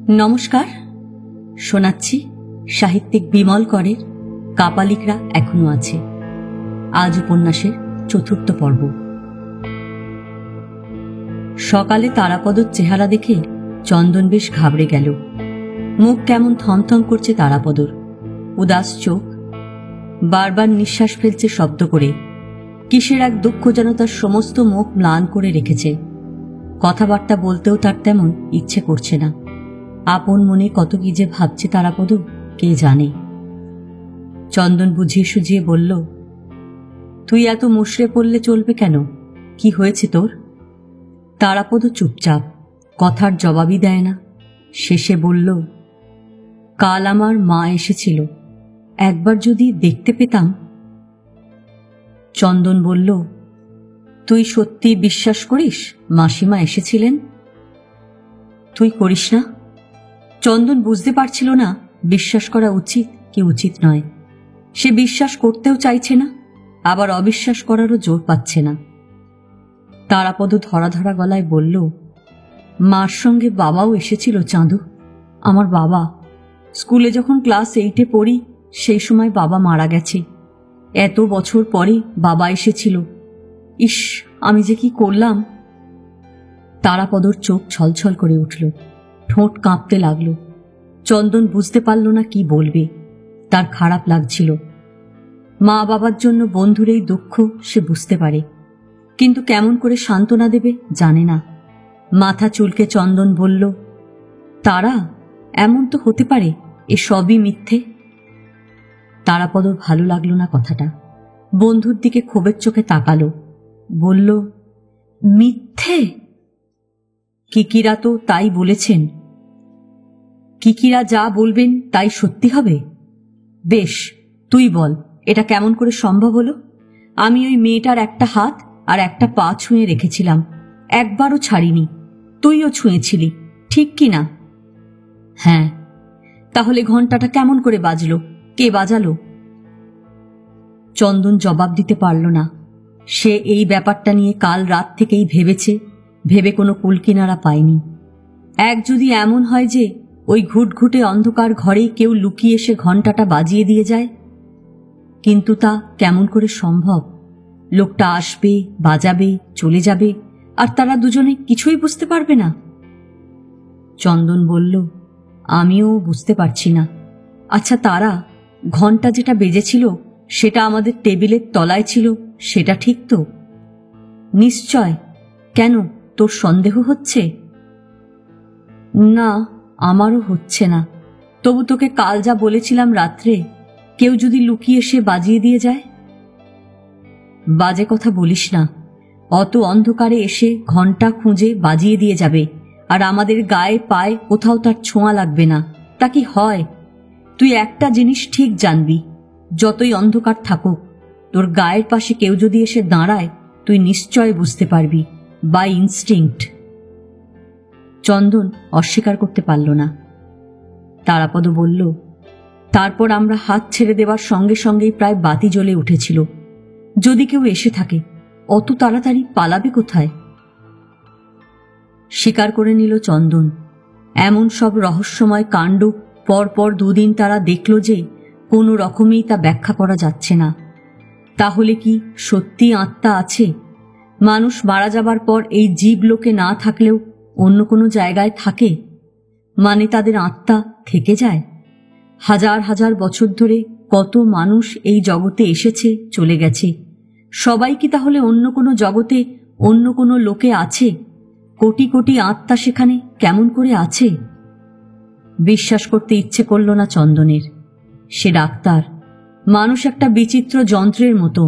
নমস্কার, শোনাচ্ছি সাহিত্যিক বিমল করের কাপালিকরা এখনো আছে। আজ উপন্যাসের চতুর্থ পর্ব। সকালে তারাপদর চেহারা দেখে চন্দন বেশ ঘাবড়ে গেল। মুখ কেমন থমথম করছে তারাপদর, উদাস চোখ, বারবার নিঃশ্বাস ফেলছে শব্দ করে। কিসের এক দুঃখ যেন তার সমস্ত মুখ ম্লান করে রেখেছে। কথাবার্তা বলতেও তার তেমন ইচ্ছে করছে না। আপন মনে কত কি যে ভাবছে তারাপদ কে জানে। চন্দন বুঝিয়ে সুঝিয়ে বলল, তুই এত মুষড়ে পড়লে চলবে কেন? কি হয়েছে তোর? তারাপদ চুপচাপ, কথার জবাবই দেয় না। শেষে বলল, কাল আমার মা এসেছিল, একবার যদি দেখতে পেতাম। চন্দন বলল, তুই সত্যি বিশ্বাস করিস মাসিমা এসেছিলেন? তুই করিস না? চন্দন বুঝতে পারছিল না বিশ্বাস করা উচিত কি উচিত নয়। সে বিশ্বাস করতেও চাইছে না, আবার অবিশ্বাস করারও জোর পাচ্ছে না। তারাপদ ধরা ধরা গলায় বলল, মার সঙ্গে বাবাও এসেছিল চাঁদু। আমার বাবা, স্কুলে যখন ক্লাস 8-এ পড়ি সেই সময় বাবা মারা গেছে। এত বছর পরে বাবা এসেছিল। ইস, আমি যে কি করলাম। তারাপদর চোখ ছলছল করে উঠল, ঠোঁট কাঁপতে লাগল। চন্দন বুঝতে পারল না কি বলবে। তার খারাপ লাগছিল। মা বাবার জন্য বন্ধুর এই দুঃখ সে বুঝতে পারে, কিন্তু কেমন করে সান্ত্বনা দেবে জানে না। মাথা চুলকে চন্দন বলল, তারা, এমন তো হতে পারে এ সবই মিথ্যে। তারাপদ ভালো লাগলো না কথাটা। বন্ধুর দিকে ক্ষোভের চোখে তাকালো, বলল, মিথ্যে? কিকিরা তো তাই বলেছেন। কিকিরা যা বলবেন তাই সত্যি হবে? বেশ, তুই বল, এটা কেমন করে সম্ভব হলো? আমি ওই মেয়েটার একটা হাত আর একটা পা ছুঁয়ে রেখেছিলাম, একবারও ছাড়িনি। তুইও ছুঁয়েছিলি, ঠিক কি না? হ্যাঁ। তাহলে ঘন্টাটা কেমন করে বাজলো? কে বাজালো? চন্দন জবাব দিতে পারল না। সে এই ব্যাপারটা নিয়ে কাল রাত থেকেই ভেবেছে, ভেবে কোনো কুলকিনারা পায়নি। এক যদি এমন হয় যে ওই ঘুটঘুটে অন্ধকার ঘরেই কেউ লুকিয়ে এসে ঘণ্টাটা বাজিয়ে দিয়ে যায়, কিন্তু তা কেমন করে সম্ভব? লোকটা আসবে, বাজাবে, চলে যাবে, আর তারা দুজনে কিছুই বুঝতে পারবে না। চন্দন বলল, আমিও বুঝতে পারছি না। আচ্ছা তারা, ঘণ্টা যেটা বেজেছিল সেটা আমাদের টেবিলের তলায় ছিল, সেটা ঠিক তো? নিশ্চয়। কেন, তোর সন্দেহ হচ্ছে? না, আমারও হচ্ছে না। তবু তোকে কাল যা বলেছিলাম রাত্রে, কেউ যদি লুকিয়ে এসে বাজিয়ে দিয়ে যায়। বাজে কথা বলিস না। অত অন্ধকারে এসে ঘণ্টা খুঁজে বাজিয়ে দিয়ে যাবে, আর আমাদের গায়ে পায়ে কোথাও তার ছোঁয়া লাগবে না, তা কি হয়? তুই একটা জিনিস ঠিক জানবি, যতই অন্ধকার থাকুক, তোর গায়ের পাশে কেউ যদি এসে দাঁড়ায় তুই নিশ্চয় বুঝতে পারবি, বাই ইনস্টিংক্ট। চন্দন অস্বীকার করতে পারল না। তারাপদ বলল, তারপর আমরা হাত ছেড়ে দেওয়ার সঙ্গে সঙ্গেই প্রায় বাতি জ্বলে উঠেছিল। যদি কেউ এসে থাকে, অত তাড়াতাড়ি পালাবে কোথায়? স্বীকার করে নিল চন্দন। এমন সব রহস্যময় কাণ্ড পরপর দুদিন তারা দেখল যে কোনো রকমেই তা ব্যাখ্যা করা যাচ্ছে না। তাহলে কি সত্যি আত্মা আছে? মানুষ মারা যাবার পর এই জীবলোকে না থাকলেও অন্য কোনো জায়গায় থাকে, মানে তাদের আত্মা থেকে যায়? হাজার হাজার বছর ধরে কত মানুষ এই জগতে এসেছে, চলে গেছে। সবাই কি তাহলে অন্য কোনো জগতে, অন্য কোনো লোকে আছে? কোটি কোটি আত্মা সেখানে কেমন করে আছে? বিশ্বাস করতে ইচ্ছে করল না চন্দনের। সে ডাক্তার, মানুষ একটা বিচিত্র যন্ত্রের মতো।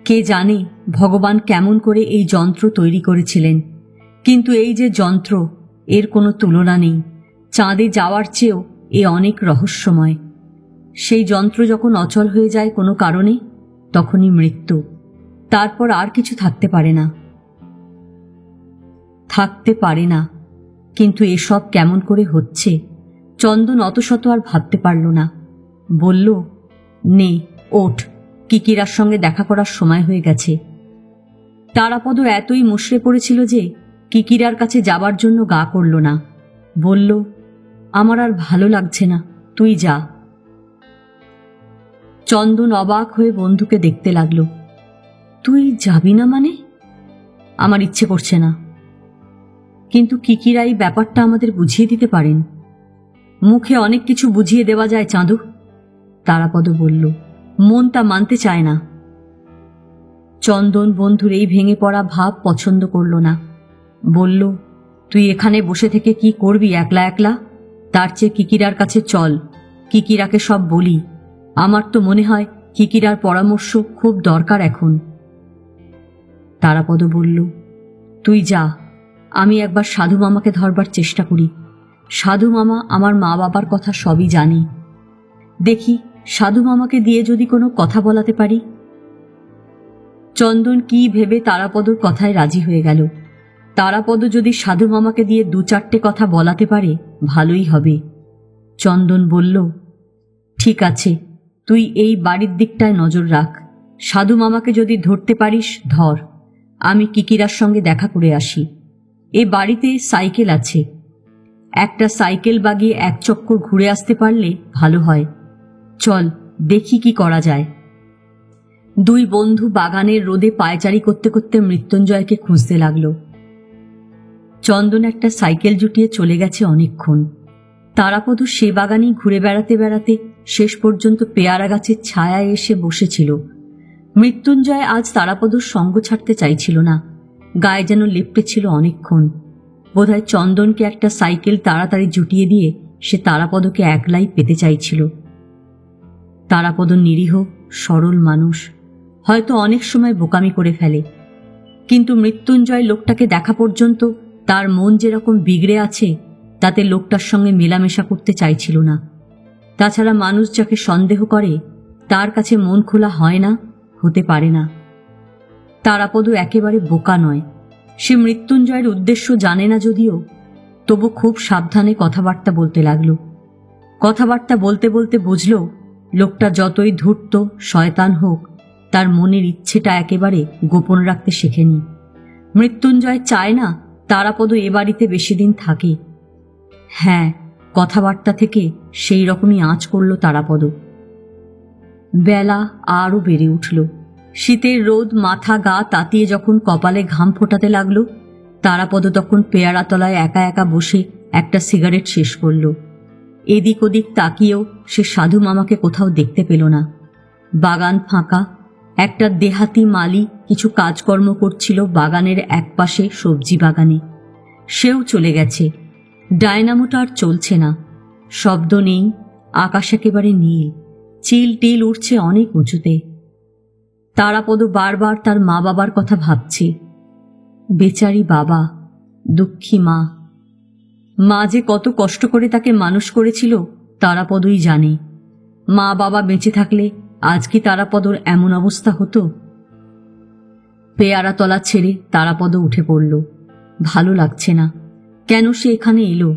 কে জানে ভগবান কেমন করে এই যন্ত্র তৈরি করেছিলেন, কিন্তু এই যে যন্ত্র, এর কোনো তুলনা নেই। চাঁদে যাওয়ার চেয়েও এ অনেক রহস্যময়। সেই যন্ত্র যখন অচল হয়ে যায় কোনো কারণে, তখনই মৃত্যু। তারপর আর কিছু থাকতে পারে না। কিন্তু এসব কেমন করে হচ্ছে চন্দন অতশত আর ভাবতে পারল না। বলল, নে ওঠ, কিকিরার সঙ্গে দেখা করার সময় হয়ে গেছে। তারাপদ এতই মুষড়ে পড়েছিল যে কিকিরার কাছে যাবার জন্য গা করল না। বলল, আমার আর ভালো লাগছে না, তুই যা। চন্দন অবাক হয়ে বন্ধুকে দেখতে লাগলো। তুই যাবি না মানে? আমার ইচ্ছে করছে না। কিন্তু কিকিরা এই ব্যাপারটা আমাদের বুঝিয়ে দিতে পারেন। মুখে অনেক কিছু বুঝিয়ে দেওয়া যায় চাঁদু, তারাপদ বলল। মন তা মানতে চায় না। চন্দন বন্ধুর এই ভেঙে পড়া ভাব পছন্দ করল না। বলল, তুই এখানে বসে থেকে কি করবি একলা একলা? তার চেয়ে কিকিরার কাছে চল, কিকিরাকে সব বলি। আমার তো মনে হয় কিকিরার পরামর্শ খুব দরকার এখন। তারাপদ বলল, তুই যা, আমি একবার সাধু মামাকে ধরবার চেষ্টা করি। সাধু মামা আমার মা বাবার কথা সবই জানে। দেখি সাধু মামাকে দিয়ে যদি কোনো কথা বলাতে পারি। চন্দন কি ভেবে তারাপদর কথায় রাজি হয়ে গেল। তারাপদ যদি সাধু মামাকে দিয়ে 2-4টে কথা বলাতে পারে ভালোই হবে। চন্দন বলল, ঠিক আছে, তুই এই বাড়ির দিকটায় নজর রাখ। সাধু মামাকে যদি ধরতে পারিস ধর, আমি কিকিরার সঙ্গে দেখা করে আসি। এ বাড়িতে সাইকেল আছে, একটা সাইকেল বাগিয়ে 1 চক্কর ঘুরে আসতে পারলে ভালো হয়। চল দেখি কি করা যায়। দুই বন্ধু বাগানের রোদে পায়চারি করতে করতে মৃত্যুঞ্জয়কে খুঁজতে লাগলো। চন্দন একটা সাইকেল জুটিয়ে চলে গেছে অনেকক্ষণ। তারাপদ সে বাগানেই ঘুরে বেড়াতে বেড়াতে শেষ পর্যন্ত পেয়ারা গাছের ছায়ায় এসে বসেছিল। মৃত্যুঞ্জয় আজ তারাপদর সঙ্গ ছাড়তে চাইছিল না, গায়ে যেন লেপ্টে ছিল অনেকক্ষণ। বোধহয় চন্দনকে একটা সাইকেল তাড়াতাড়ি জুটিয়ে দিয়ে সে তারাপদকে একলাই পেতে চাইছিল। তারাপদ নিরীহ সরল মানুষ, হয়তো অনেক সময় বোকামি করে ফেলে, কিন্তু মৃত্যুঞ্জয় লোকটাকে দেখা পর্যন্ত তার মন যেরকম বিগড়ে আছে তাতে লোকটার সঙ্গে মেলামেশা করতে চাইছিল না। তাছাড়া মানুষ যাকে সন্দেহ করে তার কাছে মন খোলা হয় না, হতে পারে না। তারাপদ একেবারে বোকা নয়। সে মৃত্যুঞ্জয়ের উদ্দেশ্য জানে না যদিও, তবু খুব সাবধানে কথাবার্তা বলতে লাগল। কথাবার্তা বলতে বলতে বুঝল লোকটা যতই ধূর্ত শয়তান হোক, তার মনের ইচ্ছেটা একেবারে গোপন রাখতে শেখেনি। মৃত্যুঞ্জয় চায় না তারাপদ এ বাড়িতে বেশি দিন থাকে। হ্যাঁ, কথাবার্তা থেকে সেই রকমই আঁচ করল তারাপদ। বেলা আরও বেড়ে উঠল। শীতের রোদ মাথা গা তাতিয়ে যখন কপালে ঘাম ফোটাতে লাগলো, তারাপদ তখন পেয়ারা তলায় একা একা বসে একটা সিগারেট শেষ করল। এদিক ওদিক তাকিয়েও সে সাধু মামাকে কোথাও দেখতে পেল না। বাগান ফাঁকা। একটা দেহাতি মালি কিছু কাজকর্ম করছিল বাগানের একপাশে সবজি বাগানে। সেও চলে গেছে। ডায়নামোটা আর চলছে না, শব্দ নেই, আকাশ একেবারে নীল, চিল টিল উঠছে অনেক উঁচুতে। তারাপদ বারবার তার মা বাবার কথা ভাবছে। বেচারি বাবা, দুঃখী মা। মা যে কত কষ্ট করে তাকে মানুষ করেছিল তারাপদই জানে। মা বাবা বেঁচে থাকলে আজ কি তারাপদর এমন অবস্থা হতো? পেয়ারা তলা ছেড়ে তারাপদ উঠে পড়ল। ভালো লাগছে না। কেন সে এখানে এলো?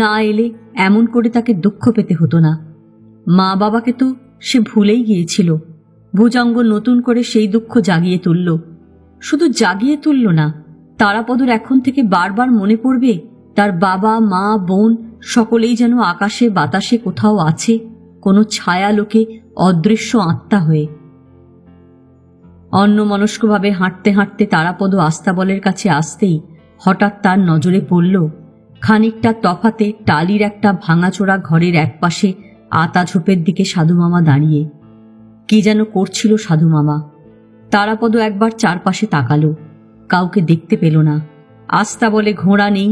না এলে এমন করে তাকে দুঃখ পেতে হতো না। মা বাবাকে তো সে ভুলেই গিয়েছিল। ভুজঙ্গ নতুন করে সেই দুঃখ জাগিয়ে তুলল। শুধু জাগিয়ে তুলল না, তারাপদর এখন থেকে বারবার মনে পড়বে তার বাবা মা বোন সকলেই যেন আকাশে বাতাসে কোথাও আছে, কোনো ছায়া লোকে অদৃশ্য আত্মা হয়ে। অন্যমনস্কভাবে হাঁটতে হাঁটতে তারাপদ আস্তাবলের কাছে আসতেই হঠাৎ তার নজরে পড়ল খানিকটা তফাতে টালির একটা ভাঙাচোরা ঘরের একপাশে আতা ঝোপের দিকে সাধুমামা দাঁড়িয়ে। কি যেন করছিল সাধুমামা। তারাপদ একবার চারপাশে তাকালো, কাউকে দেখতে পেল না। আস্তাবলে ঘোড়া নেই,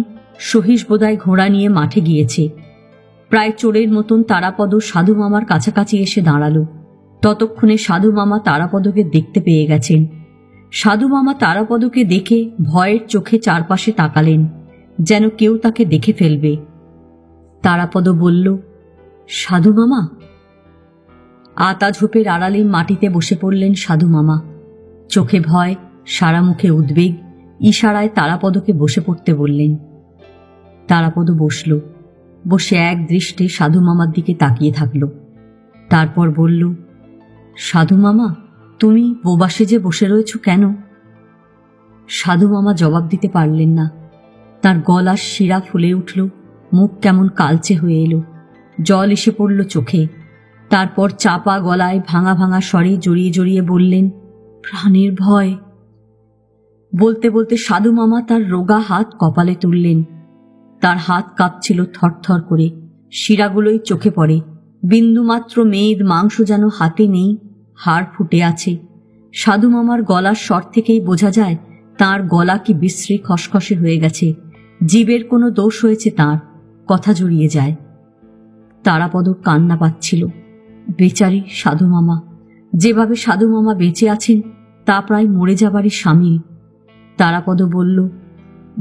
সহিস বোধহয় ঘোড়া নিয়ে মাঠে গিয়েছে। প্রায় চোরের মতন তারাপদ সাধুমামার কাছাকাছি এসে দাঁড়ালো। ততক্ষণে সাধুমামা তারাপদকে দেখতে পেয়ে গেছেন। সাধুমামা তারাপদকে দেখে ভয়ের চোখে চারপাশে তাকালেন, যেন কেউ তাকে দেখে ফেলবে। তারাপদ বলল, সাধুমামা। আতা ঝোপের আড়ালে মাটিতে বসে পড়লেন সাধুমামা। চোখে ভয়, সারা মুখে উদ্বেগ। ইশারায় তারাপদকে বসে পড়তে বললেন। তারাপদ বসল। বসে এক দৃষ্টে সাধুমামার দিকে তাকিয়ে থাকল। তারপর বলল, সাধুমামা, তুমি বোবা সেজে বসে রয়েছ কেন? সাধুমামা জবাব দিতে পারলেন না। তার গলার শিরা ফুলে উঠল, মুখ কেমন কালচে হয়ে এলো, জল এসে পড়ল চোখে। তারপর চাপা গলায় ভাঙা ভাঙা স্বরে জড়িয়ে জড়িয়ে বললেন, প্রাণের ভয়। বলতে বলতে সাধু মামা তার রোগা হাত কপালে তুললেন। তার হাত কাঁপছিল থরথর করে, শিরাগুলোই চোখে পড়ে। বিন্দুমাত্র মেদ মাংস যেন হাতে নেই, হাড় ফুটে আছে। সাধু মামার গলার স্বর থেকেই বোঝা যায় তার গলা কি বিশ্রী খসখসে হয়ে গেছে, জীবের কোনো দোষ হয়েছে তার। কথা জড়িয়ে যায়। তারাপদ কান্না পাচ্ছিল। বেচারি সাধু মামা, যেভাবে সাধু মামা বেঁচে আছেন তা প্রায় মরে যাবারই সামিল। তারাপদ বলল,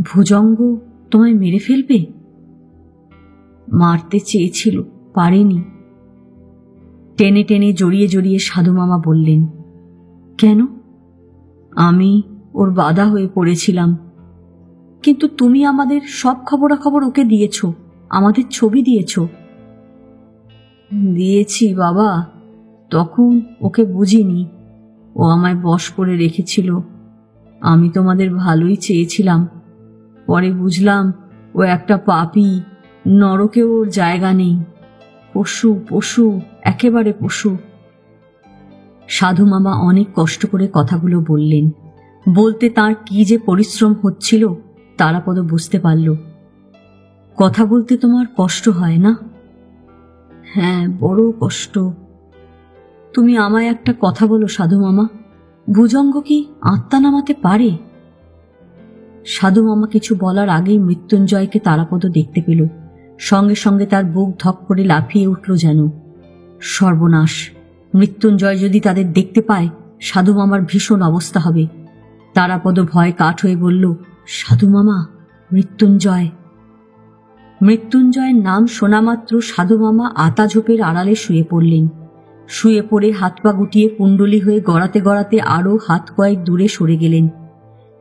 ভুজঙ্গ তোমায় মেরে ফেলবে? মারতে চেয়েছিল, পারেনি। টেনে টেনে জড়িয়ে জড়িয়ে সাধু মামা বললেন, কেন? আমি ওর বাধা হয়ে পড়েছিলাম। কিন্তু তুমি আমাদের সব খবরাখবর ওকে দিয়েছ, আমাদের ছবি দিয়েছ। দিয়েছি বাবা, তখন ওকে বুঝিনি। ও আমায় বশ করে রেখেছিল। আমি তোমাদের ভালোই চেয়েছিলাম। পরে বুঝলাম ও একটা পাপী, নরকেও ওর জায়গা নেই। পশু পশু, একেবারে পশু। সাধু মামা অনেক কষ্ট করে কথাগুলো বললেন। বলতে তার কি যে পরিশ্রম হচ্ছিল তারাপদ বুঝতে পারল। কথা বলতে তোমার কষ্ট হয় না? হ্যাঁ, বড় কষ্ট। তুমি আমায় একটা কথা বলো সাধু মামা, ভুজঙ্গ কি আত্মা নামাতে পারে? সাধু মামা কিছু বলার আগেই মৃত্যুঞ্জয়কে তারাপদ দেখতে পেল। সঙ্গে সঙ্গে তার বুক ধক করে লাফিয়ে উঠল যেন। সর্বনাশ! মৃত্যুঞ্জয় যদি তাদের দেখতে পায় সাধু মামার ভীষণ অবস্থা হবে। তারাপদ ভয় কাঠ হয়ে বলল, সাধু মামা, মৃত্যুঞ্জয়। মৃত্যুঞ্জয়ের নাম শোনা মাত্র সাধু মামা আতা ঝোপের আড়ালে শুয়ে পড়লেন। শুয়ে পড়ে হাত পা গুটিয়ে কুণ্ডলি হয়ে গড়াতে গড়াতে আরও হাত কয়েক দূরে সরে গেলেন।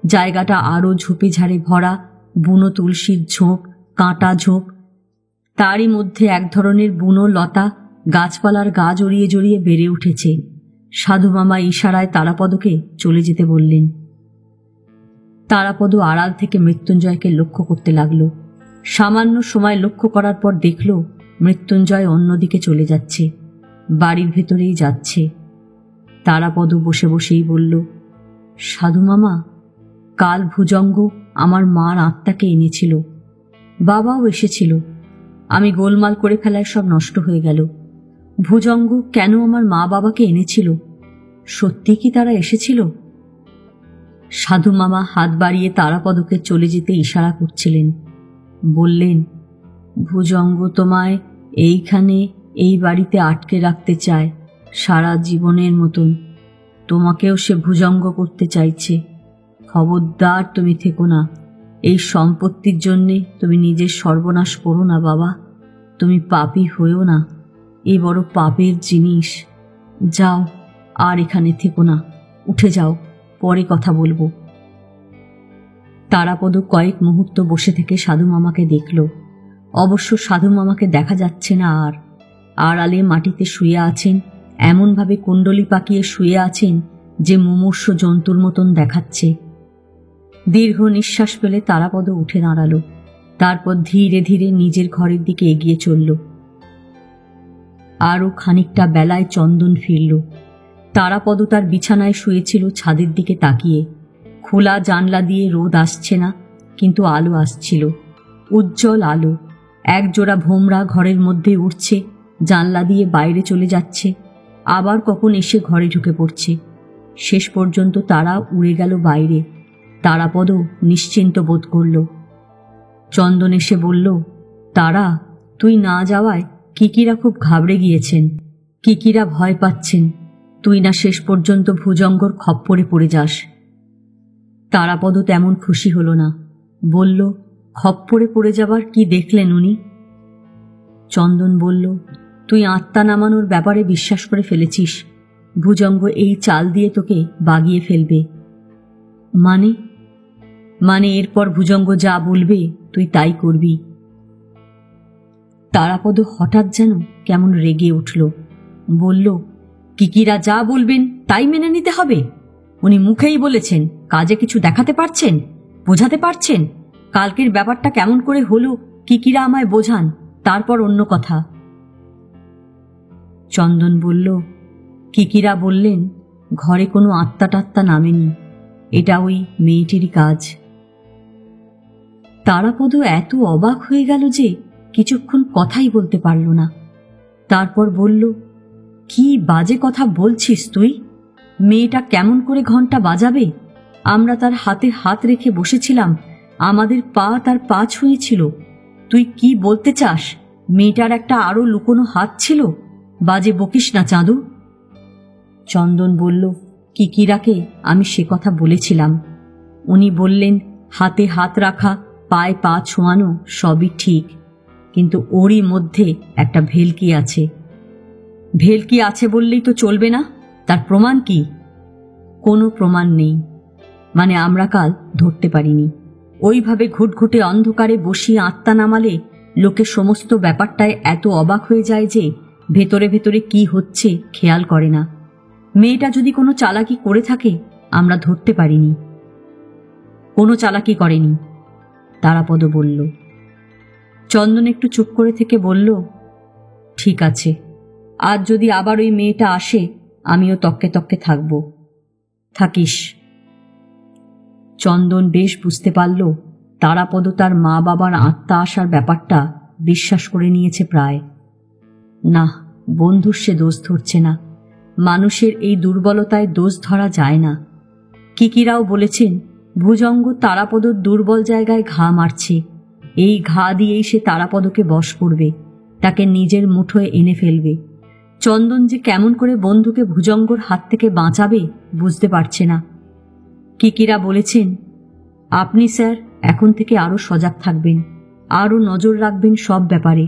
জায়গাটা আরও ঝোপে ঝাড়ে ভরা, বুনো তুলসীর ঝোপ, কাঁটা ঝোপ। তারই মধ্যে এক ধরনের বুনো লতা গাছপালার গা জড়িয়ে জড়িয়ে বেড়ে উঠেছে। সাধু মামা ইশারায় তারাপদকে চলে যেতে বললেন। তারাপদ আড়াল থেকে মৃত্যুঞ্জয়কে লক্ষ্য করতে লাগল। সামান্য সময় লক্ষ্য করার পর দেখল মৃত্যুঞ্জয় অন্যদিকে চলে যাচ্ছে, বাড়ির ভেতরেই যাচ্ছে। তারাপদ বসে বসেই বলল, সাধু মামা, কাল ভুজঙ্গ আমার মার আত্মাকে এনেছিল। বাবাও এসেছিল। আমি গোলমাল করে ফেলায় সব নষ্ট হয়ে গেল। ভুজঙ্গ কেন আমার মা বাবাকে এনেছিল? সত্যি কি তারা এসেছিল? সাধু মামা হাত বাড়িয়ে তারাপদকে চলে যেতে ইশারা করছিলেন। বললেন, ভুজঙ্গ তোমায় এইখানে, এই বাড়িতে আটকে রাখতে চায় সারা জীবনের মতন। তোমাকেও সে ভুজঙ্গ করতে চাইছে। খবরদার তুমি থেকো না। এই সম্পত্তির জন্যে তুমি নিজের সর্বনাশ করো না বাবা। তুমি পাপী হয়েও না, এই বড় পাপের জিনিস। যাও, আর এখানে থেকো না, উঠে যাও, পরে কথা বলবো। তারাপদ কয়েক মুহূর্ত বসে থেকে সাধু মামাকে দেখল। অবশ্য সাধু মামাকে দেখা যাচ্ছে না আর। আড়ালে মাটিতে শুয়ে আছেন, এমনভাবে কুণ্ডলি পাকিয়ে শুয়ে আছেন যে মুমূর্ষু জন্তুর মতন দেখাচ্ছে। দীর্ঘ নিঃশ্বাস ফেলে তারাপদ উঠে দাঁড়াল। তারপর ধীরে ধীরে নিজের ঘরের দিকে এগিয়ে চলল। আরও খানিকটা বেলায় চন্দন ফিরল। তারাপদ তার বিছানায় শুয়েছিল ছাদের দিকে তাকিয়ে। খোলা জানলা দিয়ে রোদ আসছে না, কিন্তু আলো আসছিল, উজ্জ্বল আলো। একজোড়া ভোমরা ঘরের মধ্যে উঠছে, জানলা দিয়ে বাইরে চলে যাচ্ছে, আবার কখন এসে ঘরে ঢুকে পড়ছে। শেষ পর্যন্ত তারা উড়ে গেল বাইরে। তারাপদ নিশ্চিন্ত বোধ করল। চন্দন এসে বলল, তারা, তুই না যাওয়ায় কিকিরা খুব ঘাবড়ে গিয়েছেন। কিকিরা ভয় পাচ্ছেন তুই না শেষ পর্যন্ত ভুজঙ্গর খপ্পরে পড়ে যাস। তারাপদ তেমন খুশি হল না। বলল, খপ্পরে পড়ে যাবার কি দেখলেন উনি? চন্দন বলল, তুই আত্মা নামানোর ব্যাপারে বিশ্বাস করে ফেলেছিস। ভুজঙ্গ এই চাল দিয়ে তোকে বাগিয়ে ফেলবে। মানে? মানে এরপর ভুজঙ্গ যা বলবে তুই তাই করবি। তারাপদ হঠাৎ যেন কেমন রেগে উঠল। বলল, কিকিরা যা বলবেন তাই মেনে নিতে হবে? উনি মুখেই বলেছেন, কাজে কিছু দেখাতে পারছেন, বোঝাতে পারছেন? কালকের ব্যাপারটা কেমন করে হলো কিকিরা আমায় বোঝান, তারপর অন্য কথা। চন্দন বলল, কিকিরা বললেন ঘরে কোনো আত্মা টাত্মা নামেনি, এটা ওই মেয়েটিরই কাজ। তারাপদ এত অবাক হয়ে গেল যে কিছুক্ষণ কথাই বলতে পারল না। তারপর বলল, কি বাজে কথা বলছিস তুই? মেয়েটা কেমন করে ঘন্টা বাজাবে? আমরা তার হাতে হাত রেখে বসেছিলাম, আমাদের পা তার পা ছুঁয়েছিল। তুই কি বলতে চাস? মেয়েটার একটা আরো লুকোনো হাত ছিল? বাজে বকিস না চাঁদু। চন্দন বলল, কিকিরাকে আমি সে কথা বলেছিলাম। উনি বললেন হাতে হাত রাখা, পায়ে পা ছোঁয়ানো সবই ঠিক, কিন্তু ওরই মধ্যে একটা ভেলকি আছে। ভেলকি আছে বললেই তো চলবে না, তার প্রমাণ কি? কোনো প্রমাণ নেই, মানে আমরা কাল ধরতে পারিনি। ওইভাবে ঘুটঘুটে অন্ধকারে বসিয়ে আত্মা নামালে লোকে সমস্ত ব্যাপারটায় এত অবাক হয়ে যায় যে ভেতরে ভেতরে কি হচ্ছে খেয়াল করে না। মেয়েটা যদি কোনো চালাকি করে থাকে, আমরা ধরতে পারিনি। কোনো চালাকি করেনি, তারাপদ বলল। চন্দন একটু চুপ করে থেকে বলল, ঠিক আছে, আজ যদি আবার ওই মেয়েটা আসে আমিও তককে তককে থাকব। থাকিস। চন্দন বেশ বুঝতে পারল তারাপদ তার মা বাবার আত্মা আসার ব্যাপারটা বিশ্বাস করে নিয়েছে প্রায়। না, বন্ধুর সে দোষ ধরছে না। মানুষের এই দুর্বলতায় দোষ ধরা যায় না। কিকিরাও বলেছেন ভুজঙ্গ তারাপদর দুর্বল জায়গায় ঘা মারছে। এই ঘা দিয়েই সে তারাপদকে বশ করবে, তাকে নিজের মুঠোয় এনে ফেলবে। চন্দন যে কেমন করে বন্ধুকে ভুজঙ্গর হাত থেকে বাঁচাবে বুঝতে পারছে না। কিকিরা বলেছেন, আপনি স্যার এখন থেকে আরো সজাগ থাকবেন, আরো নজর রাখবেন সব ব্যাপারে।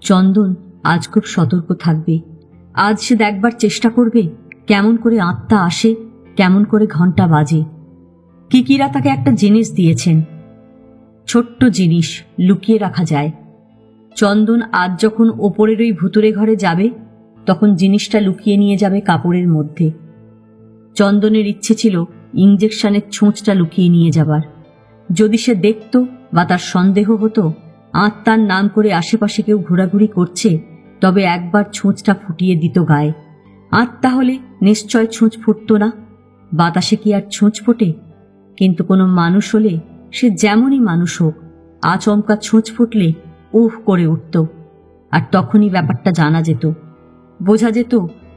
চন্দন আজ খুব সতর্ক থাকবে। আজ সে দেখবার চেষ্টা করবে কেমন করে আত্মা আসে, কেমন করে ঘন্টা বাজে। কিকিরা তাকে একটা জিনিস দিয়েছেন, ছোট্ট জিনিস, লুকিয়ে রাখা যায়। চন্দন আজ যখন ওপরের ওই ভুতুরে ঘরে যাবে তখন জিনিসটা লুকিয়ে নিয়ে যাবে কাপড়ের মধ্যে। চন্দনের ইচ্ছে ছিল ইঞ্জেকশনের ছুঁচটা লুকিয়ে নিয়ে যাবার। যদি সে দেখত বা তার সন্দেহ হতো আত্মার নাম করে আশেপাশে কেউ ঘোরাঘুরি করছে, তবে একবার ছুঁচটা ফুটিয়ে দিত গায়ে। আত্মা হলে নিশ্চয় ছুঁচ ফুটত না। বাতাসে কি আর ছুঁচ ফোটে? কিন্তু কোনো মানুষ হলে, সে যেমনই মানুষ হোক, আচমকা ছুঁচ ফুটলে উহ করে উঠত। আর তখনই ব্যাপারটা জানা যেত, বোঝা যেত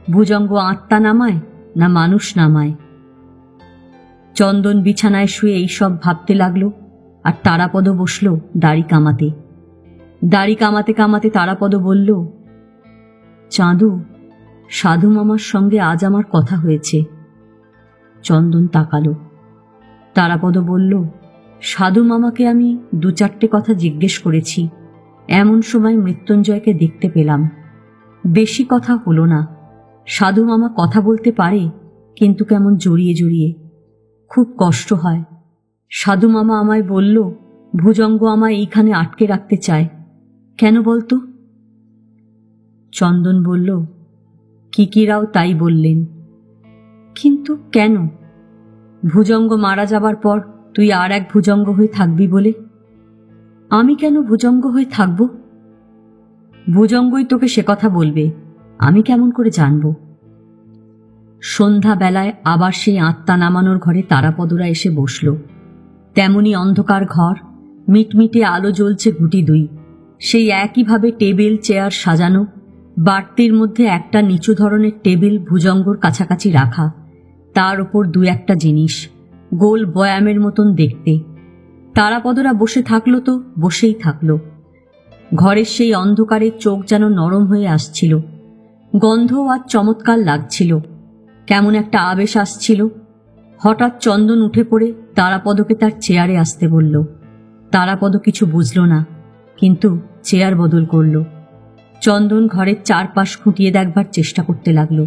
ভুজঙ্গ আত্মা নামায় না মানুষ নামায়। চন্দন বিছানায় শুয়ে এইসব ভাবতে লাগলো, আর তারাপদ বসল দাড়ি কামাতে। দাড়ি কামাতে কামাতে তারাপদ বলল, চাঁদু, সাধু মামার সঙ্গে আজ আমার কথা হয়েছে। চন্দন তাকালো। তারাপদ বলল, সাধু মামাকে আমি 2-4টে কথা জিজ্ঞেস করেছি। এমন সময় মৃত্যুঞ্জয়কে দেখতে পেলাম। বেশি কথা হলো না। সাধু মামা কথা বলতে পারে, কিন্তু কেমন জড়িয়ে জড়িয়ে, খুব কষ্ট হয়। সাধু মামা আমায় বলল ভুজঙ্গ আমায় এইখানে আটকে রাখতে চায়। কেন বলতো? চন্দন বলল, কিকিরাও তাই বললেন। কিন্তু কেন? ভুজঙ্গ মারা যাবার পর তুই আর এক ভুজঙ্গ হয়ে থাকবি বলে। আমি কেন ভুজঙ্গ হয়ে থাকব? ভুজঙ্গই তোকে সে কথা বলবে, আমি কেমন করে জানব? সন্ধ্যাবেলায় আবার সেই আত্মা নামানোর ঘরে তারাপদরা এসে বসল। তেমনি অন্ধকার ঘর, মিটমিটে আলো জ্বলছে ঘুটি 2। সেই একইভাবে টেবিল চেয়ার সাজানো, বাড়তির মধ্যে একটা নিচু ধরনের টেবিল ভুজঙ্গর কাছাকাছি রাখা, তার ওপর 2-1টা জিনিস, গোল বয়ামের মতন দেখতে। তারাপদরা বসে থাকলো তো বসেই থাকলো। ঘরের সেই অন্ধকারে চোখ যেন নরম হয়ে আসছিল। গন্ধও আজ চমৎকার লাগছিল, কেমন একটা আবেশ আসছিল। হঠাৎ চন্দন উঠে পড়ে তারাপদকে তার চেয়ারে আসতে বলল। তারাপদ কিছু বুঝল না, কিন্তু চেয়ার বদল করল। চন্দন ঘরের চারপাশ খুঁটিয়ে দেখবার চেষ্টা করতে লাগলো।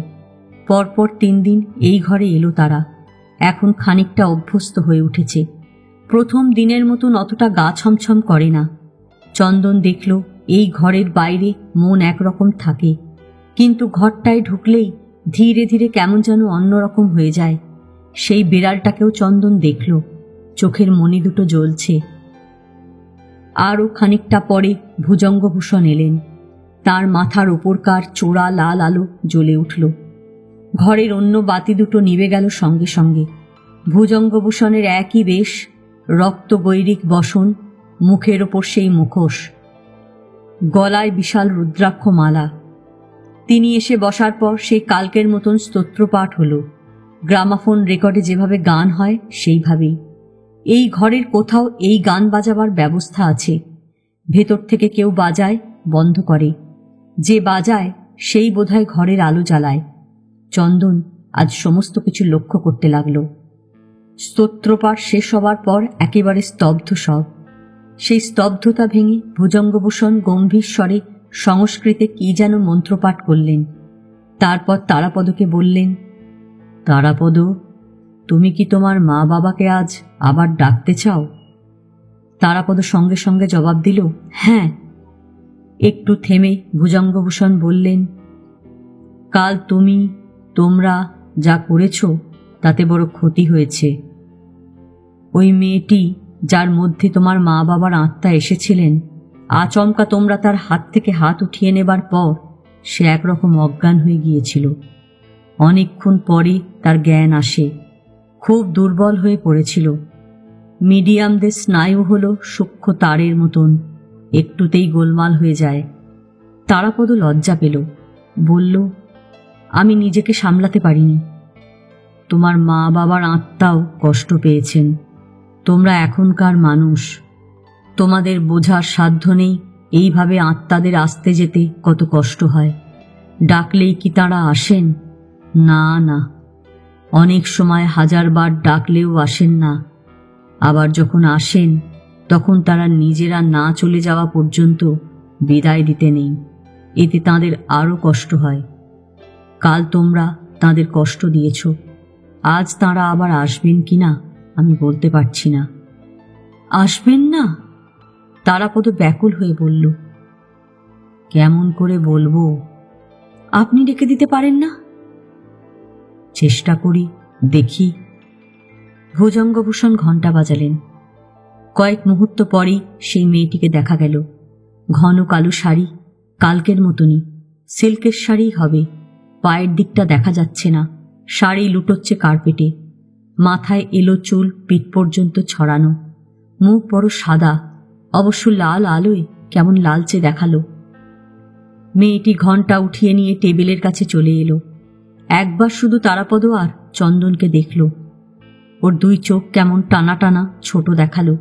পরপর 3 দিন এই ঘরে এলো তারা। এখন খানিকটা অভ্যস্ত হয়ে উঠেছে। প্রথম দিনের মতন অতটা গা ছমছম করে না। চন্দন দেখল এই ঘরের বাইরে মন একরকম থাকে, কিন্তু ঘরটায় ঢুকলেই ধীরে ধীরে কেমন যেন অন্যরকম হয়ে যায়। সেই বিড়ালটাকেও চন্দন দেখল, চোখের মনি দুটো জ্বলছে। আরও খানিকটা পরে ভুজঙ্গভূষণ এলেন। তার মাথার ওপরকার চোরা লাল আলো জ্বলে উঠল। ঘরের অন্য বাতি দুটো নিভে গেল সঙ্গে সঙ্গে। ভুজঙ্গভূষণের একই বেশ, রক্তগৈরিক বসন, মুখের ওপর সেই মুখোশ, গলায় বিশাল রুদ্রাক্ষ মালা। তিনি এসে বসার পর সেই কালকের মতন স্তোত্রপাঠ হল। গ্রামাফোন রেকর্ডে যেভাবে গান হয় সেইভাবেই। এই ঘরের কোথাও এই গান বাজাবার ব্যবস্থা আছে। ভেতর থেকে কেউ বাজায়, বন্ধ করে। যে বাজায় সেই বোধহয় ঘরের আলো জ্বালায়। চন্দন আজ সমস্ত কিছু লক্ষ্য করতে লাগল। স্তোত্রপাঠ শেষ হবার পর একেবারে স্তব্ধ সব। সেই স্তব্ধতা ভেঙে ভুজঙ্গভূষণ গম্ভীর স্বরে সংস্কৃতে কি যেন মন্ত্রপাঠ করলেন। তারপর তারাপদকে বললেন, তারাপদ, তুমি কি তোমার মা বাবাকে আজ আবার ডাকতে চাও? তারাপদ সঙ্গে সঙ্গে জবাব দিল, হ্যাঁ। একটু থেমে ভুজঙ্গভূষণ বললেন, কাল তোমরা যা করেছ তাতে বড় ক্ষতি হয়েছে। ওই মেয়েটি যার মধ্যে তোমার মা বাবার আত্মা এসেছিলেন, আচমকা তোমরা তার হাত থেকে হাত উঠিয়ে নেবার পর সে একরকম অজ্ঞান হয়ে গিয়েছিল। অনেকক্ষণ পরে তার জ্ঞান আসে। খুব দুর্বল হয়ে পড়েছিল। মিডিয়ামদের স্নায়ু হল সূক্ষ্ম তারের মতন, একটুতেই গোলমাল হয়ে যায়। তারাপদ লজ্জা পেল, বলল, আমি নিজেকে সামলাতে পারিনি। তোমার মা বাবার আত্মাও কষ্ট পেয়েছেন। তোমরা এখনকার মানুষ, তোমাদের বোঝার সাধ্য নেই এইভাবে আত্মাদের আসতে যেতে কত কষ্ট হয়। ডাকলেই কি তারা আসেন? না না, অনেক সময় 1000 বার ডাকলেও আসেন না। আবার যখন আসেন তখন তারা নিজেরা না চলে যাওয়া পর্যন্ত বিদায় দিতে নেই। এতে তাদের আরও কষ্ট হয়। কাল তোমরা তাদের কষ্ট দিয়েছ। আজ তাঁরা আবার আসবেন কিনা আমি বলতে পারছি না। আসবেন না? তারাপদ ব্যাকুল হয়ে বলল, কেমন করে বলবো? আপনি ডেকে দিতে পারেন না? চেষ্টা করি, দেখি। ভুজঙ্গভূষণ ঘণ্টা বাজালেন। কয়েক মুহূর্ত পরেই সেই মেয়েটিকে দেখা গেল। ঘন কালো শাড়ি, কালকের মতনই, সিল্কের শাড়ি হবে। পায়ের দিকটা দেখা যাচ্ছে না। শাড়ি লুটোচ্ছে কার্পেটে। মাথায় এলো চুল পিঠ পর্যন্ত ছড়ানো। মুখ বড় সাদা, অবশ্য লাল আলোয় কেমন লালচে দেখালো। মেয়েটি ঘণ্টা উঠিয়ে নিয়ে টেবিলের কাছে চলে এলো। একবার শুধু তারাপদ আর চন্দনকে দেখল। ওর 2 চোখ কেমন টানা টানা ছোট দেখালো,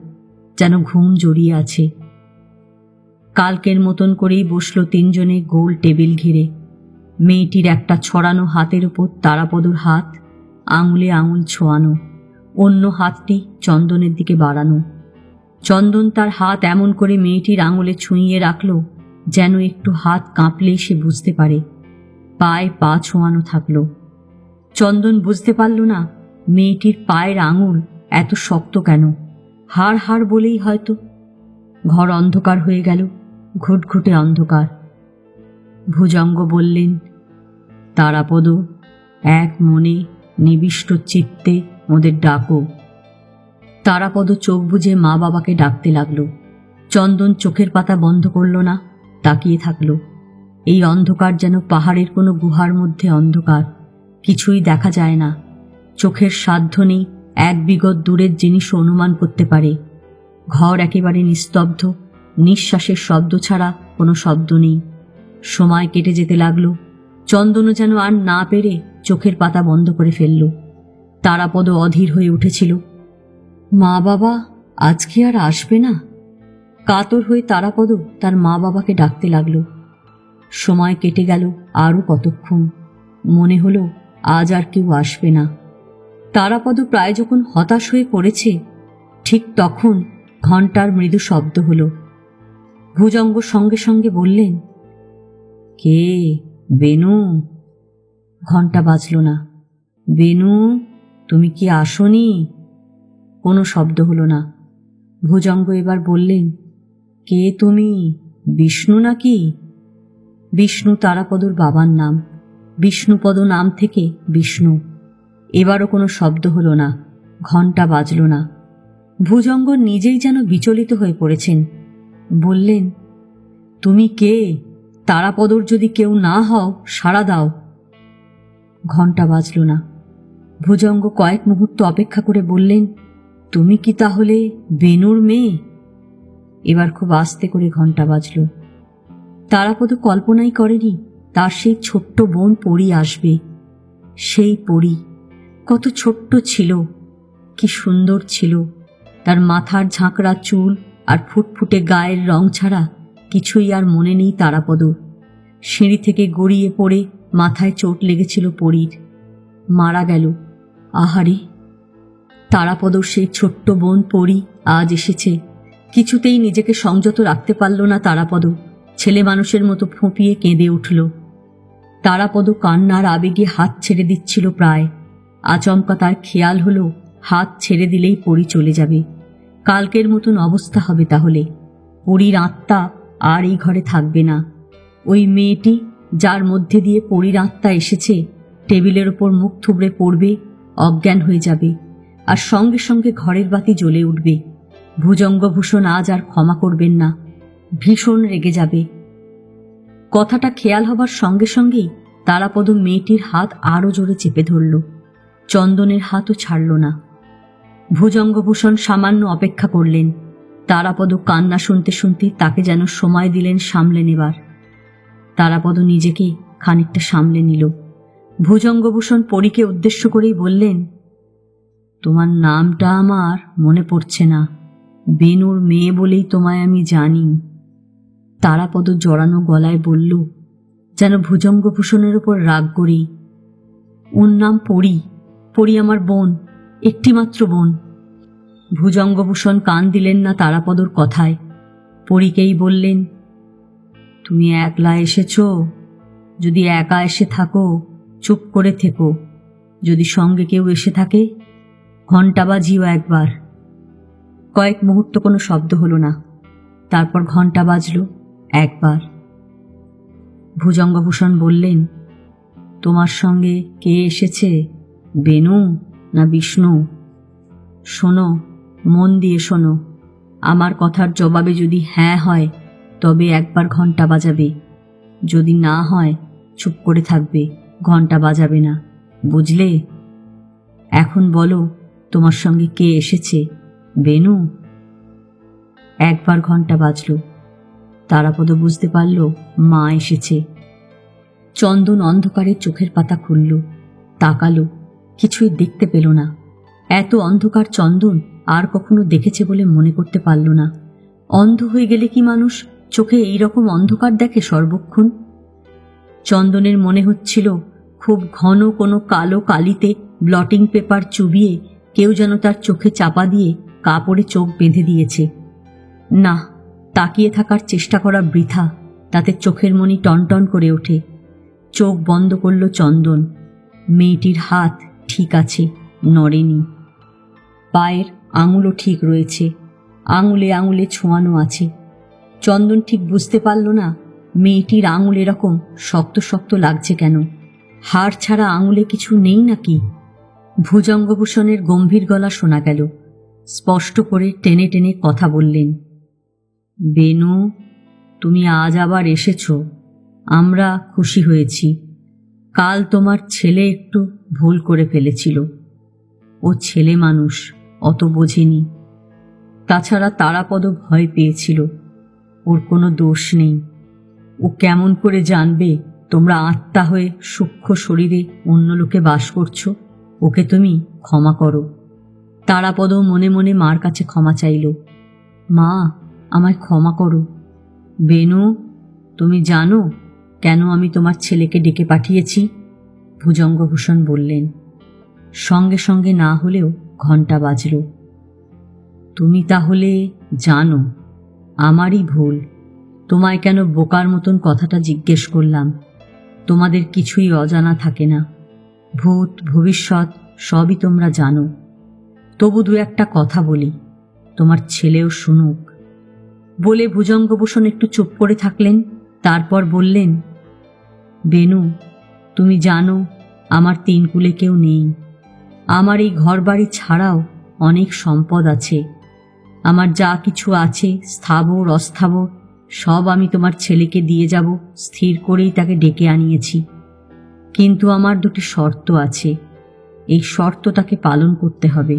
যেন ঘুম জড়িয়ে আছে। কালকের মতন করেই বসল 3 জনে গোল টেবিল ঘিরে। মেয়েটির একটা ছড়ানো হাতের উপর তারাপদর হাত, আঙুলে আঙুল ছোঁয়ানো, অন্য হাতটি চন্দনের দিকে বাড়ানো। চন্দন তার হাত এমন করে মেয়েটির আঙুলে ছুঁইয়ে রাখল যেন একটু হাত কাঁপলেই সে বুঝতে পারে। পায়ে পা ছোঁয়ানো থাকল। চন্দন বুঝতে পারল না মেয়েটির পায়ের আঙুল এত শক্ত কেন। হাড় হাড় বলেই হয়তো। ঘর অন্ধকার হয়ে গেল, ঘুটঘুটে অন্ধকার। ভুজঙ্গ বললেন, তারাপদ, এক মনে নিবিষ্ট চিত্তে ওদের ডাকো। তারাপদ চোখ বুজে মা বাবাকে ডাকতে লাগল। চন্দন চোখের পাতা বন্ধ করল না, তাকিয়ে থাকল। এই অন্ধকার যেন পাহাড়ের কোনো গুহার মধ্যে অন্ধকার, কিছুই দেখা যায় না। চোখের সাধ্য নেই 1 বিগত দূরের জিনিস অনুমান করতে পারে। ঘর একেবারে নিস্তব্ধ, নিঃশ্বাসের শব্দ ছাড়া কোনো শব্দ নেই। সময় কেটে যেতে লাগলো। চন্দনও যেন আর না পেরে চোখের পাতা বন্ধ করে ফেলল। তারাপদ অধীর হয়ে উঠেছিল। মা বাবা আজকে আর আসবে না? কাতর হয়ে তারাপদ তার মা বাবাকে ডাকতে লাগল। সময় কেটে গেল আরও কতক্ষণ। মনে হলো আজ আর কেউ আসবে না। তারাপদ প্রায় যখন হতাশ হয়ে পড়েছে, ঠিক তখন ঘণ্টার মৃদু শব্দ হল। ভুজঙ্গ সঙ্গে সঙ্গে বললেন, কে? বেনু? ঘণ্টা বাজল না। বেনু, তুমি কি আসনি? কোনো শব্দ হলো না। ভুজঙ্গ এবার বললেন, কে তুমি? বিষ্ণু নাকি? বিষ্ণু তারাপদর বাবার নাম। বিষ্ণুপদ নাম থেকে বিষ্ণু। এবারও কোনো শব্দ হলো না, ঘণ্টা বাজল না। ভুজঙ্গ নিজেই যেন বিচলিত হয়ে পড়েছেন। বললেন, তুমি কে? তারাপদর যদি কেউ না হও সাড়া দাও। ঘণ্টা বাজল না। ভুজঙ্গ কয়েক মুহূর্ত অপেক্ষা করে বললেন, তুমি কি তাহলে বেনুর মেয়ে? এবার খুব আস্তে করে ঘণ্টা বাজল। তারাপদ কল্পনাই করেনি তার সেই ছোট্ট বোন পরী আসবে। সেই পরী কত ছোট্ট ছিল, কি সুন্দর ছিল। তার মাথার ঝাঁকড়া চুল আর ফুটফুটে গায়ের রং ছাড়া কিছুই আর মনে নেই তারাপদর। সিঁড়ি থেকে গড়িয়ে পড়ে মাথায় চোট লেগেছিল পরীর, মারা গেল। আহারে, তারাপদর সেই ছোট্ট বোন পরী আজ এসেছে। কিছুতেই নিজেকে সংযত রাখতে পারল না তারাপদ। ছেলে মানুষের মতো ফুঁপিয়ে কেঁদে উঠল। তারাপদ কান্নার আবেগে হাত ছেড়ে দিচ্ছিল প্রায়। আচমকা তার খেয়াল হলো হাত ছেড়ে দিলেই পরী চলে যাবে। কালকের মতন অবস্থা হবে তাহলে। পরীর আত্মা আর এই ঘরে থাকবে না। ওই মেয়েটি যার মধ্যে দিয়ে পরীর আত্মা এসেছে টেবিলের ওপর মুখ থুবড়ে পড়বে, অজ্ঞান হয়ে যাবে, আর সঙ্গে সঙ্গে ঘরের বাতি জ্বলে উঠবে। ভুজঙ্গভূষণ আজ আর ক্ষমা করবেন না, ভীষণ রেগে যাবে। কথাটা খেয়াল হবার সঙ্গে সঙ্গেই তারাপদ মেয়েটির হাত আরো জোরে চেপে ধরল। চন্দনের হাতও ছাড়ল না। ভুজঙ্গভূষণ সামান্য অপেক্ষা করলেন। তারাপদ কান্না শুনতে শুনতে তাকে যেন সময় দিলেন সামলে নেবার। তারাপদ নিজেকে খানিকটা সামলে নিল। ভুজঙ্গভূষণ পরীকে উদ্দেশ্য করেই বললেন, তোমার নামটা আমার মনে পড়ছে না। বেনুর মেয়ে বলেই তোমায় আমি জানি। তারাপদ জড়ানো গলায় বলল, যেন ভুজঙ্গভূষণের উপর রাগ করেই, ওর নাম পরী। পরী আমার বোন, একটিমাত্র বোন। ভুজঙ্গভূষণ কান দিলেন না তারাপদর কথায়। পরীকেই বললেন, তুমি একলা এসেছ? যদি একা এসে থাকো চুপ করে থেকো, যদি সঙ্গে কেউ এসে থাকে ঘণ্টা বাজিও একবার। কয়েক মুহূর্ত কোনো শব্দ হলো না। তারপর ঘণ্টা বাজল একবার। ভুজঙ্গভূষণ বললেন, তোমার সঙ্গে কে এসেছে, বেনু না বিষ্ণু? শোনো, মন দিয়ে শোনো। আমার কথার জবাবে যদি হ্যাঁ হয় তবে একবার ঘণ্টা বাজাবে, যদি না হয় চুপ করে থাকবে, ঘণ্টা বাজাবে না, বুঝলে? এখন বলো, তোমার সঙ্গে কে এসেছে, বেনু? একবার ঘণ্টা বাজল। তারাপদ বুঝতে পারল মা এসেছে। চন্দন অন্ধকারে চোখের পাতা খুলল, তাকালো, কিছুই দেখতে পেল না। এত অন্ধকার চন্দন আর কখনো দেখেছে বলে মনে করতে পারল না। অন্ধ হয়ে গেলে কি মানুষ চোখে এইরকম অন্ধকার দেখে সর্বক্ষণ? চন্দনের মনে হচ্ছিল খুব ঘন কোনো কালো কালিতে ব্লটিং পেপার চুবিয়ে কেউ যেন তার চোখে চাপা দিয়ে কাপড়ে চোখ বেঁধে দিয়েছে। না, তাকিয়ে থাকার চেষ্টা করা বৃথা, তাতে চোখের মণি টনটন করে ওঠে। চোখ বন্ধ করল চন্দন। মেয়েটির হাত ঠিক আছে, নড়েনি। পায়ের আঙুলও ঠিক রয়েছে, আঙুলে আঙুলে ছোঁয়ানো আছে। চন্দন ঠিক বুঝতে পারল না মেয়েটির আঙুল এরকম শক্ত শক্ত লাগছে কেন। হাড় ছাড়া আঙুলে কিছু নেই নাকি? ভুজঙ্গভূষণের গম্ভীর গলা শোনা গেল। স্পষ্ট করে টেনে টেনে কথা বললেন, বেনু, তুমি আজ আবার এসেছ, আমরা খুশি হয়েছি। কাল তোমার ছেলে একটু ভুল করে ফেলেছিল। ও ছেলে মানুষ, অত বোঝেনি। তাছাড়া তারাপদ ভয় পেয়েছিল, ওর কোনো দোষ নেই। ও কেমন করে জানবে তোমরা আত্মা হয়ে সূক্ষ্ম শরীরে অন্য লোকে বাস করছো? ওকে তুমি ক্ষমা করো। তারাপদ মনে মনে মার কাছে ক্ষমা চাইল। মা, আমায় ক্ষমা করো। বেনু, তুমি জানো কেন আমি তোমার ছেলেকে ডেকে পাঠিয়েছি? ভুজঙ্গভূষণ বললেন। সঙ্গে সঙ্গে না হলেও ঘণ্টা বাজল। তুমি তাহলে জানো? আমারই ভুল। তোমায় কেন বোকার মতন কথাটা জিজ্ঞেস করলাম। তোমাদের কিছুই অজানা থাকে না। ভূত ভবিষ্যৎ সবই তোমরা জানো। তবু দু একটা কথা বলি, তোমার ছেলেও শুনুক। বলে ভুজঙ্গভূষণ একটু চুপ করে থাকলেন। তারপর বললেন, বেনু, তুমি জানো আমার তিন কুলে কেউ নেই। আমার এই ঘরবাড়ি ছাড়াও অনেক সম্পদ আছে। আমার যা কিছু আছে, স্থাবর অস্থাবর, সব আমি তোমার ছেলেকে দিয়ে যাব স্থির করেই তাকে ডেকে আনিয়েছি। কিন্তু আমার দুটি শর্ত আছে, এই শর্ত তাকে পালন করতে হবে।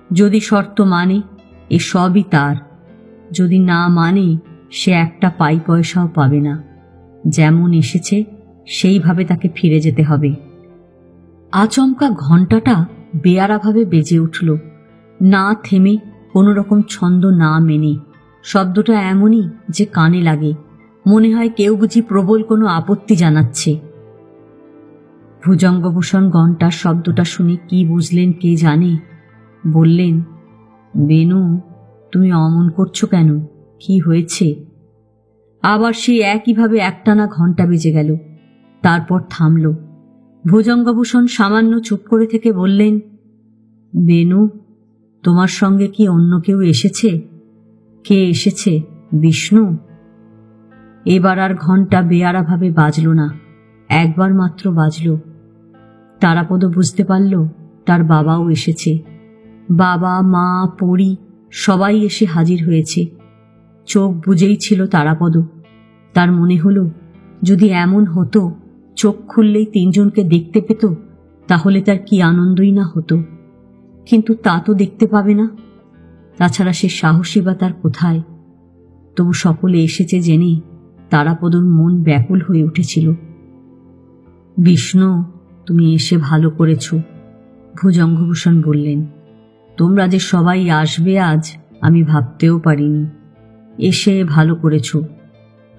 যদি শর্ত মানে, এ সবই তার; যদি না মানে, সে একটা পাই পয়সাও পাবে না। যেমন এসেছে সেইভাবে তাকে ফিরে যেতে হবে। আচমকা ঘণ্টাটা বেয়ারাভাবে বেজে উঠল, না থেমে, কোনো রকম ছন্দ না মেনে। শব্দটা এমনই যে কানে লাগে, মনে হয় কেউ বুঝি প্রবল কোনো আপত্তি জানাচ্ছে। ভুজঙ্গভূষণ ঘণ্টার শব্দটা শুনে কি বুঝলেন কে জানে। বললেন, বেনু, তুমি অমন করছো কেন? কি হয়েছে? আবার সেই একইভাবে একটানা ঘণ্টা বেজে গেল। তারপর থামল। ভুজঙ্গভূষণ সামান্য চুপ করে থেকে বললেন, বেনু, তোমার সঙ্গে কি অন্য কেউ এসেছে? কে এসেছে? বিষ্ণু? এবার আর ঘণ্টা বেয়ারাভাবে বাজল না, একবার মাত্র বাজল। তারাপদ বুঝতে পারল তার বাবাও এসেছে। বাবা, মা, পরী সবাই এসে হাজির হয়েছে। চোখ বুজেই ছিল তারাপদ। তার মনে হলো, যদি এমন হতো চোখ খুললেই তিনজনকে দেখতে পেত, তাহলে তার কি আনন্দই না হতো। কিন্তু তা তো দেখতে পাবে না। তাছাড়া সে সাহসী বা তার কোথায়? তবু সকলে এসেছে জেনে তারাপদর মন ব্যাকুল হয়ে উঠেছিল। বিষ্ণু, তুমি এসে ভালো করেছ, ভুজঙ্গভূষণ বললেন। তোমরা যে সবাই আসবে আজ আমি ভাবতেও পারিনি। এসে ভালো করেছ।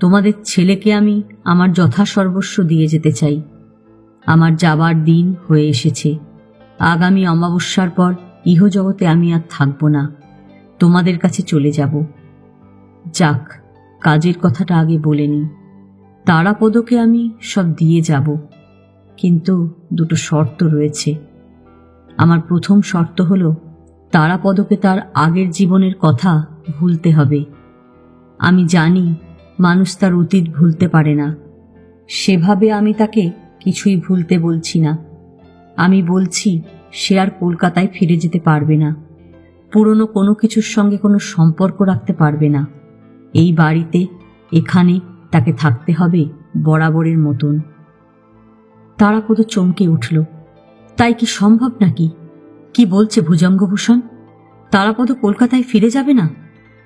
তোমাদের ছেলেকে আমি আমার যথাসর্বস্ব দিয়ে যেতে চাই। আমার যাবার দিন হয়ে এসেছে। আগামী অমাবস্যার পর ইহজগতে আমি আর থাকব না, তোমাদের কাছে চলে যাব। যাক, কাজের কথাটা আগে বলেনি। তারাপদকে আমি সব দিয়ে যাব, কিন্তু দুটো শর্ত রয়েছে। আমার প্রথম শর্ত হলো, তারাপদকে তার আগের জীবনের কথা ভুলতে হবে। আমি জানি মানুষ তার অতীত ভুলতে পারে না, সেভাবে আমি তাকে কিছুই ভুলতে বলছি না। আমি বলছি সে আর কলকাতায় ফিরে যেতে পারবে না, পুরনো কোনো কিছুর সঙ্গে কোনো সম্পর্ক রাখতে পারবে না। এই বাড়িতে, এখানে তাকে থাকতে হবে বরাবরের মতন। তারাপদ চমকে উঠল। তাই কি সম্ভব নাকি? কি বলছে ভুজঙ্গভূষণ? তারাপদ কলকাতায় ফিরে যাবে না?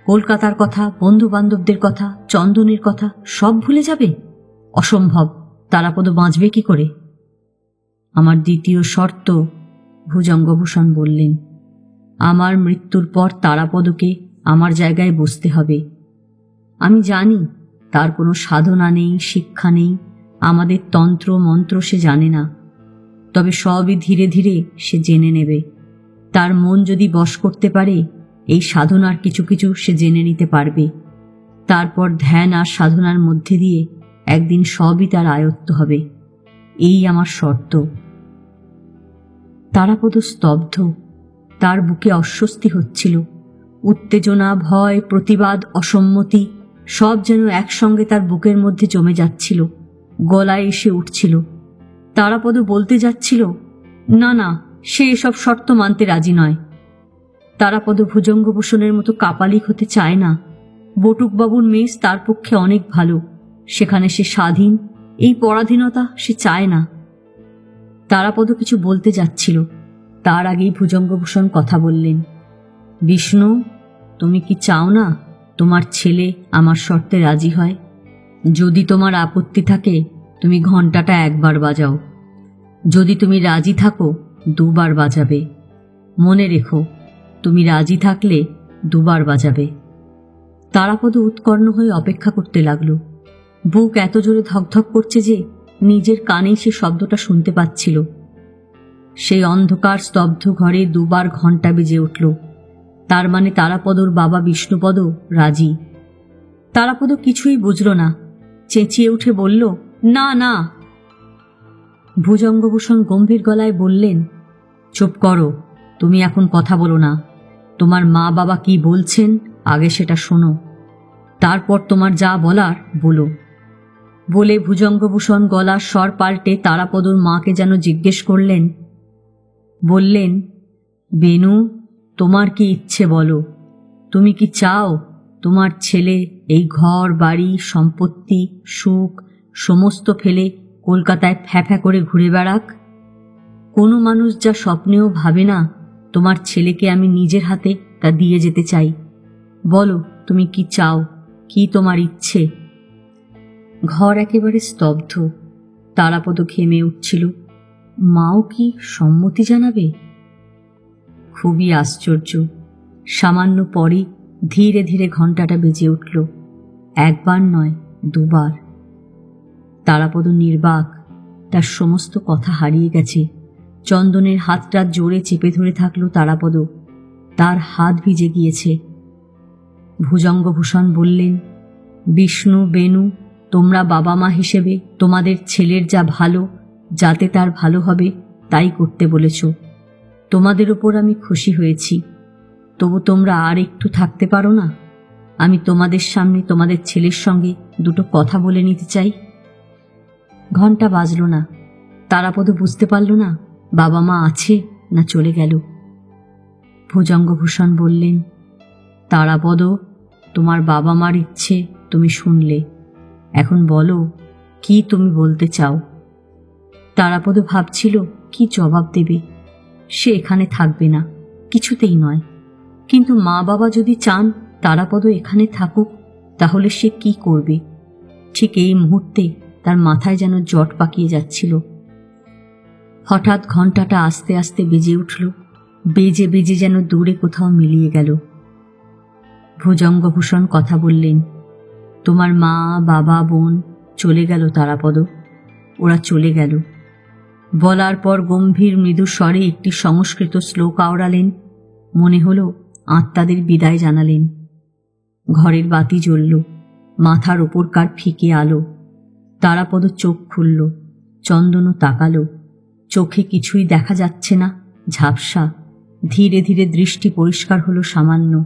কলকাতার কথা, বন্ধু বান্ধবদের কথা, চন্দনের কথা সব ভুলে যাবে? অসম্ভব। তারাপদ বাঁচবে কি করে? আমার দ্বিতীয় শর্ত, ভুজঙ্গভূষণ বললেন, আমার মৃত্যুর পর তারাপদকে আমার জায়গায় বসতে হবে। আমি জানি তার কোনো সাধনা নেই, শিক্ষা নেই, আমাদের তন্ত্র মন্ত্র সে জানে না। তবে সবই ধীরে ধীরে সে জেনে নেবে। তার মন যদি বশ করতে পারে, এই সাধনার কিছু কিছু সে জেনে নিতে পারবে। তারপর ধ্যান আর সাধনার মধ্যে দিয়ে একদিন সবই তার আয়ত্ত হবে। এই আমার শর্ত। তারাপদ স্তব্ধ। তার বুকে অস্বস্তি হচ্ছিল। উত্তেজনা, ভয়, প্রতিবাদ, অসম্মতি সব যেন একসঙ্গে তার বুকের মধ্যে জমে যাচ্ছিল, গলায় এসে উঠছিল। তারাপদ বলতে যাচ্ছিল, না না, সে এসব শর্ত মানতে রাজি নয়। তারাপদ ভুজঙ্গভূষণের মতো কাপালিক হতে চায় না। বটুকবাবুর মেস তার পক্ষে অনেক ভালো, সেখানে সে স্বাধীন। এই পরাধীনতা সে চায় না। তারাপদ কিছু বলতে যাচ্ছিল, তার আগেই ভুজঙ্গভূষণ কথা বললেন। বিষ্ণু, তুমি কি চাও না তোমার ছেলে আমার শর্তে রাজি হয়? যদি তোমার আপত্তি থাকে তুমি ঘণ্টাটা একবার বাজাও, যদি তুমি রাজি থাকো দুবার বাজাবে। মনে রেখো, তুমি রাজি থাকলে দুবার বাজাবে। তারাপদ উৎকর্ণ হয়ে অপেক্ষা করতে লাগল। বুক এত জোরে ধকধক করছে যে নিজের কানেই সে শব্দটা শুনতে পাচ্ছিল। সেই অন্ধকার স্তব্ধ ঘরে দুবার ঘণ্টা বেজে উঠল। তার মানে তারাপদর বাবা বিষ্ণুপদ রাজি। তারাপদ কিছুই বুঝল না, চেঁচিয়ে উঠে বলল, না না। ভুজঙ্গভূষণ গম্ভীর গলায় বললেন, চুপ করো, তুমি এখন কথা বলো না। তোমার মা বাবা কি বলছেন আগে সেটা শোনো, তারপর তোমার যা বলার বলো। বলে ভুজঙ্গভূষণ গলার স্বর পাল্টে তারাপদর মাকে যেন জিজ্ঞেস করলেন। বললেন, বেনু, তোমার কি ইচ্ছে বলো। তুমি কি চাও তোমার ছেলে এই ঘর বাড়ি সম্পত্তি সুখ সমস্ত ফেলে কলকাতায় ফ্যাফ্যা করে ঘুরে বেড়াক? কোনো মানুষ যা স্বপ্নেও ভাবে না তোমার ছেলেকে আমি নিজের হাতে তা দিয়ে যেতে চাই। বলো তুমি কি চাও, কি তোমার ইচ্ছে? ঘর একেবারে স্তব্ধ। তারাপদ ঘেমে উঠছিল। মাও কি সম্মতি জানাবে? খুবই আশ্চর্য। সামান্য পরে ধীরে ধীরে ঘণ্টাটা বেজে উঠল। একবার নয়, দুবার। তারাপদ নির্বাক। তার সমস্ত কথা হারিয়ে গেছে। চন্দনের হাতটা জোরে চেপে ধরে থাকল তারাপদ। তার হাত ভিজে গিয়েছে। ভুজঙ্গভূষণ বললেন, বিষ্ণু বেনু, তোমরা বাবা মা হিসেবে তোমাদের ছেলের যা ভালো, যাতে তার ভালো হবে তাই করতে বলেছ। তোমাদের ওপর আমি খুশি হয়েছি। তবু তোমরা আর একটু থাকতে পারো না? আমি তোমাদের সামনে তোমাদের ছেলের সঙ্গে দুটো কথা বলে নিতে চাই। ঘণ্টা বাজল না। তারাপদ বুঝতে পারল না বাবা মা আছে না চলে গেল। ভুজঙ্গভূষণ বললেন, তারাপদ, তোমার বাবা মার ইচ্ছে তুমি শুনলে। এখন বলো কি তুমি বলতে চাও। তারাপদ ভাবছিল কি জবাব দেবে। সে এখানে থাকবে না, কিছুতেই নয়। কিন্তু মা বাবা যদি চান তারাপদ এখানে থাকুক, তাহলে সে কি করবে? ঠিক এই মুহূর্তে তার মাথায় যেন জট পাকিয়ে যাচ্ছিল। হঠাৎ ঘণ্টাটা আস্তে আস্তে বেজে উঠল। বেজে বেজে যেন দূরে কোথাও মিলিয়ে গেল। ভুজঙ্গভূষণ কথা বললেন, তোমার মা বাবা বোন চলে গেল তারাপদ, ওরা চলে গেল। বলার পর গম্ভীর মৃদু স্বরে একটি সংস্কৃত শ্লোক আওড়ালেন। মনে হল আত্মাদের বিদায় জানালেন। ঘরের বাতি জ্বলল। মাথার ওপরকার ফিকে আলো। তারাপদ চোখ খুলল। চন্দনও তাকালো। চোখে কিছুই দেখা যাচ্ছে না, ঝাপসা। ধীরে ধীরে দৃষ্টি পরিষ্কার হলো সামান্য।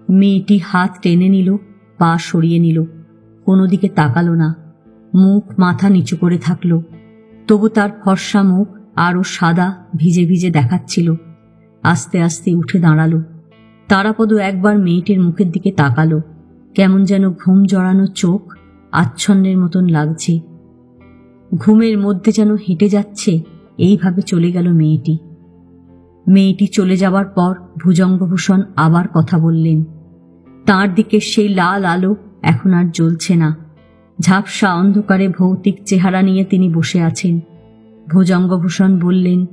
মেয়েটি হাত টেনে নিল, পা সরিয়ে নিল। কোনো দিকে তাকালো না। মুখ মাথা নিচু করে থাকল। তবু তার ফর্সা মুখ আরও সাদা ভিজে ভিজে দেখাচ্ছিল। আস্তে আস্তে উঠে দাঁড়ালো। তারাপদ একবার মেয়েটির মুখের দিকে তাকালো। কেমন যেন ঘুম জড়ানো চোখ, আচ্ছন্নের মতন লাগছে। ঘুমের মধ্যে যেন হেঁটে যাচ্ছে, এইভাবে চলে গেল মেয়েটি। মেয়েটি চলে যাবার পর ভুজঙ্গভূষণ আবার কথা বললেন। তাঁর দিকে সেই লাল আলো এখন আর জ্বলছে না। ঝাপসা অন্ধকারে ভৌতিক চেহারা নিয়ে তিনি বসে আছেন। ভুজঙ্গভূষণ বললেন,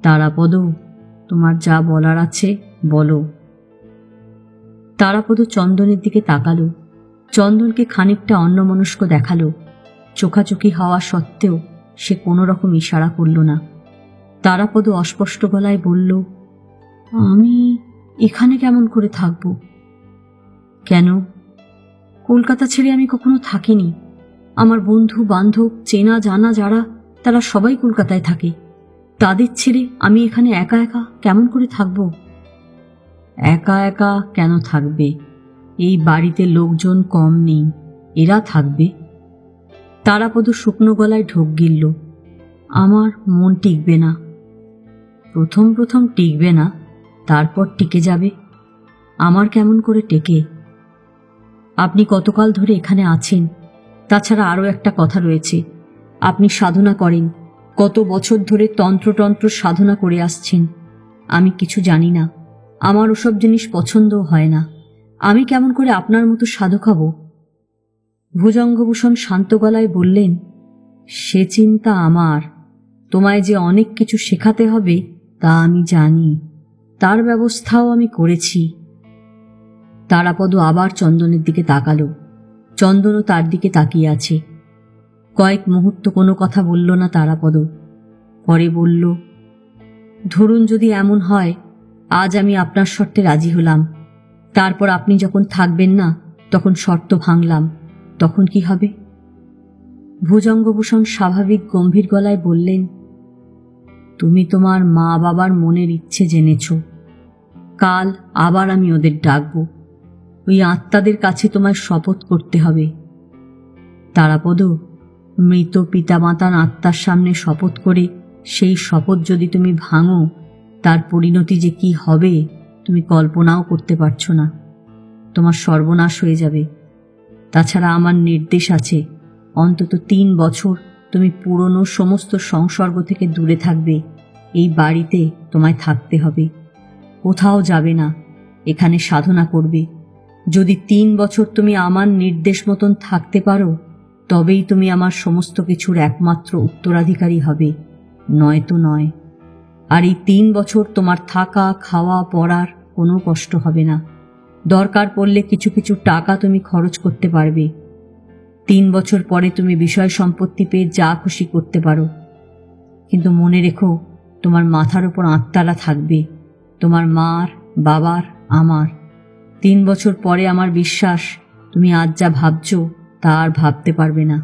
তারাপদ, তোমার যা বলার আছে বলো। তারাপদ চন্দনের দিকে তাকালো। চন্দনকে খানিকটা অন্যমনস্ক দেখালো। চোখাচোখি হওয়া সত্ত্বেও সে কোনো রকম ইশারা করল না। তারাপদ অস্পষ্ট গলায় বলল, আমি এখানে কেমন করে থাকব? কেন? কলকাতা ছেড়ে আমি কখনো থাকিনি। আমার বন্ধু বান্ধব চেনা জানা যারা, তারা সবাই কলকাতায় থাকে। তাদের ছেড়ে আমি এখানে একা একা কেমন করে থাকব? একা একা কেন থাকবে? এই বাড়িতে লোকজন কম নেই, এরা থাকবে। তারাপদ শুকনো গলায় ঢোক গিলল, আমার মন টিকবে না। প্রথম প্রথম টিকবে না, তারপর টিকে যাবে। আমার কেমন করে টেকে? আপনি কতকাল ধরে এখানে আছেন? তাছাড়া আরও একটা কথা রয়েছে, আপনি সাধনা করেন। কত বছর ধরে তন্ত্রতন্ত্র সাধনা করে আসছেন। আমি কিছু জানি না, আমার ওসব জিনিস পছন্দও হয় না। আমি কেমন করে আপনার মতো সাধক হব? ভুজঙ্গভূষণ শান্ত গলায় বললেন, সে চিন্তা আমার। তোমায় যে অনেক কিছু শেখাতে হবে তা আমি জানি, তার ব্যবস্থাও আমি করেছি। তারাপদ আবার চন্দনের দিকে তাকালো। চন্দনও তার দিকে তাকিয়ে আছে। কয়েক মুহূর্ত কোনো কথা বলল না তারাপদ। পরে বলল, ধরুন যদি এমন হয়, আজ আমি আপনার শর্তে রাজি হলাম, তারপর আপনি যখন থাকবেন না তখন শর্ত ভাঙলাম, তখন কি হবে? ভুজঙ্গভূষণ স্বাভাবিক গম্ভীর গলায় বললেন, তুমি তোমার মা বাবার মনের ইচ্ছে জেনেছ। কাল আবার আমি ওদের ডাকব। ওই আত্মাদের কাছে তোমায় শপথ করতে হবে। তারাপদ, মৃত পিতামাতার আত্মার সামনে শপথ করে সেই শপথ যদি তুমি ভাঙো, তার পরিণতি যে কি হবে তুমি কল্পনাও করতে পারছো না। তোমার সর্বনাশ হয়ে যাবে। তাছাড়া আমার নির্দেশ আছে, অন্তত 3 বছর তুমি পুরনো সমস্ত সংসর্গ থেকে দূরে থাকবে। এই বাড়িতে তোমায় থাকতে হবে, কোথাও যাবে না, এখানে সাধনা করবে। যদি 3 বছর তুমি আমার নির্দেশ মতন থাকতে পারো, তবেই তুমি আমার সমস্ত কিছুর একমাত্র উত্তরাধিকারী হবে, নয়তো নয়। আর এই 3 বছর তোমার থাকা, খাওয়া, পড়ার কোনো কষ্ট হবে না। দরকার পড়লে কিছু কিছু টাকা তুমি খরচ করতে পারবে। 3 বছর পরে তুমি বিষয় সম্পত্তি পেয়ে যা খুশি করতে পারো। কিন্তু মনে রেখো, তোমার মাথার উপর আত্মারা থাকবে, তোমার মার, বাবার, আমার। 3 বছর পরে আমার বিশ্বাস তুমি আজ যা ভাবছো তা আর ভাবতে পারবে না।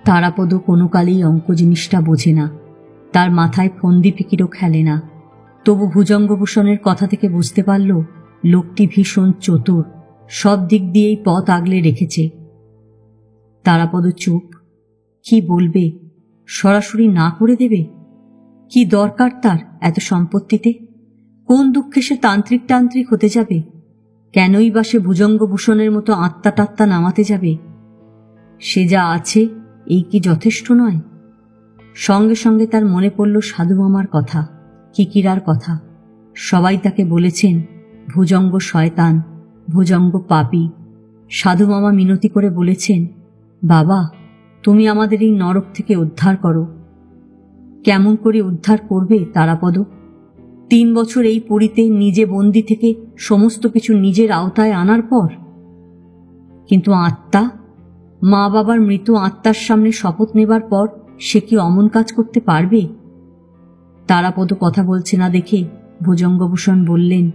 তারাপদ কোনো কালেই অঙ্ক জিনিসটা বোঝে না, তার মাথায় ফন্দি ফিকিরও খেলে না। তবু ভুজঙ্গভূষণের কথা থেকে বুঝতে পারল লোকটি ভীষণ চতুর, সব দিক দিয়েই পথ আগলে রেখেছে। তারাপদ চুপ। কি বলবে? সরাসরি না করে দেবে? কি দরকার তার এত সম্পত্তিতে? কোন দুঃখে সে তান্ত্রিক হতে যাবে? কেনই বা সে ভুজঙ্গভূষণের মতো আত্মা টাত্মা নামাতে যাবে? সে যা আছে এই কি যথেষ্ট নয়? সঙ্গে সঙ্গে তার মনে পড়ল সাধু মামার কথা, কিকিরার কথা। সবাই তাকে বলেছেন ভুজঙ্গ শয়তান, ভুজঙ্গ পাপী। সাধু মামা মিনতি করে বলেছেন, বাবা, তুমি আমাদের এই নরক থেকে উদ্ধার করো। কেমন করে উদ্ধার করবে তারাপদ? 3 বছর এই পুরীতে নিজে বন্দি থেকে সমস্ত কিছু নিজের আওতায় আনার পর? কিন্তু আত্মা, মা বাবার মৃত আত্মার সামনে শপথ নেবার পর সে কি অমন কাজ করতে পারবে? তারাপদ কথা বলছে না দেখে ভুজঙ্গভূষণ বললেন,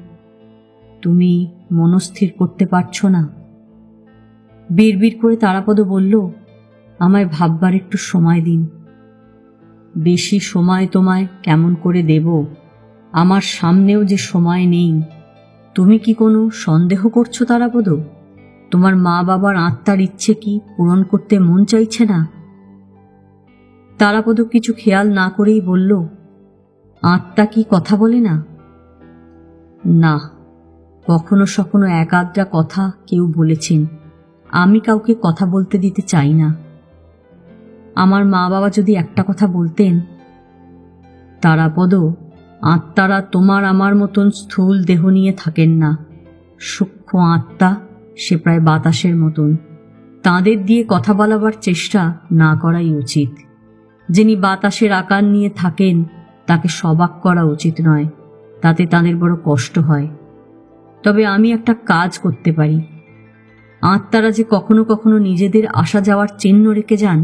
তুমি মনস্থির করতে পারছো না? বিড়বিড় করে তারাপদ বলল, আমায় ভাববার একটু সময় দিন। বেশি সময় তোমায় কেমন করে দেব? আমার সামনেও যে সময় নেই। তুমি কি কোনো সন্দেহ করছো তারাপদ? তোমার মা বাবার আত্মার ইচ্ছে কি পূরণ করতে মন চাইছে না? তারাপদ কিছু খেয়াল না করেই বলল, আত্মা কি কথা বলে না? না, কখনো সখনো এক আধটা কথা কেউ বলেছেন। আমি কাউকে কথা বলতে দিতে চাই না। আমার মা বাবা যদি একটা কথা বলতেন, তারাপদ, আত্মারা তোমার আমার মতন স্থূল দেহ নিয়ে থাকেন না। সূক্ষ্ম আত্মা, সে প্রায় বাতাসের মতন। তাঁদের দিয়ে কথা বলাবার চেষ্টা না করাই উচিত। যিনি বাতাসের আকার নিয়ে থাকেন তাকে সবাক করা উচিত নয়, তাতে তাঁদের বড় কষ্ট হয়। তবে আমি একটা কাজ করতে পারি। আত্মারা যে কখনো কখনো নিজেদের আসা যাওয়ার চিহ্ন রেখে যান,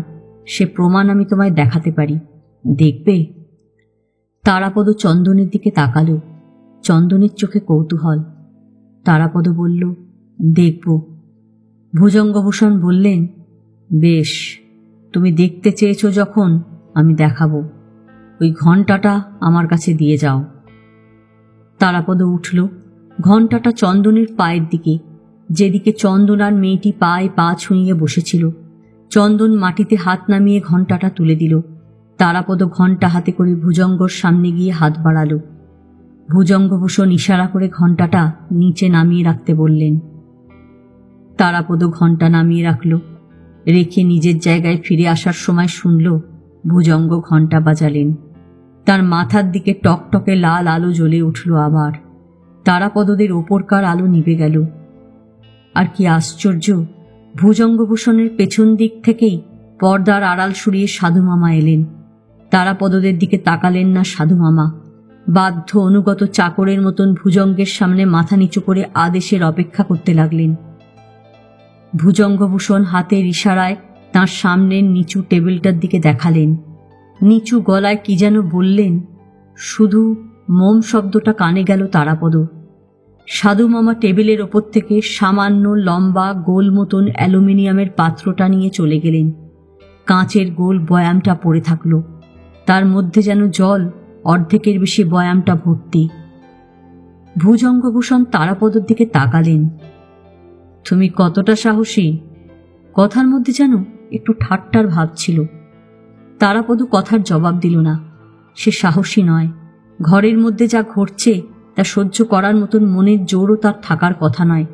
সে প্রমাণ আমি তোমায় দেখাতে পারি, দেখবে? তারাপদ চন্দনের দিকে তাকালো। চন্দনের চোখে কৌতূহল। তারাপদ বলল, দেখব। ভুজঙ্গভূষণ বললেন, বেশ, তুমি দেখতে চেয়েছো যখন, আমি দেখাবো। ওই ঘণ্টাটা আমার কাছে দিয়ে যাও। তারাপদ উঠল। ঘণ্টাটা চন্দনের পায়ের দিকে, যেদিকে চন্দন আর মেয়েটি পায়ে পা ছুঁয়ে বসেছিল। চন্দন মাটিতে হাত নামিয়ে ঘণ্টাটা তুলে দিল। তারাপদ ঘণ্টা হাতে করে ভুজঙ্গর সামনে গিয়ে হাত বাড়ালো। ভুজঙ্গভূষণ ইশারা করে ঘণ্টাটা নিচে নামিয়ে রাখতে বললেন। তারাপদ ঘণ্টা নামিয়ে রাখল, রেখে নিজের জায়গায় ফিরে আসার সময় শুনল ভুজঙ্গ ঘণ্টা বাজালেন। তার মাথার দিকে টকটকে লাল আলো জ্বলে উঠল আবার। তারাপদদের ওপরকার আলো নিভে গেল। আর কি আশ্চর্য, ভুজঙ্গভূষণের পেছন দিক থেকেই পর্দার আড়াল সরিয়ে সাধু মামা এলেন। তারাপদদের দিকে তাকালেন না সাধু মামা। বাধ্য অনুগত চাকরের মতন ভুজঙ্গের সামনে মাথা নিচু করে আদেশের অপেক্ষা করতে লাগলেন। ভুজঙ্গভূষণ হাতের ইশারায় তাঁর সামনের নিচু টেবিলটার দিকে দেখালেন। নিচু গলায় কি যেন বললেন। শুধু মোম শব্দটা কানে গেল তারাপদ। সাধু মামা টেবিলের ওপর থেকে সামান্য লম্বা গোল মতন অ্যালুমিনিয়ামের পাত্রটা নিয়ে চলে গেলেন। কাঁচের গোল বয়ামটা পড়ে থাকল, তার মধ্যে যেন জল, অর্ধেকের বেশি বয়ামটা ভর্তি। ভুজঙ্গভূষণ তারাপদর দিকে তাকালেন। তুমি কতটা সাহসী? কথার মধ্যে যেন একটু ঠাট্টার ভাব ছিল। তারাপদ কথার জবাব দিল না। সে সাহসী নয়। ঘরের মধ্যে যা ঘটছে তা সহ্য করার মতন মনের জোরও তার থাকার কথা নয়।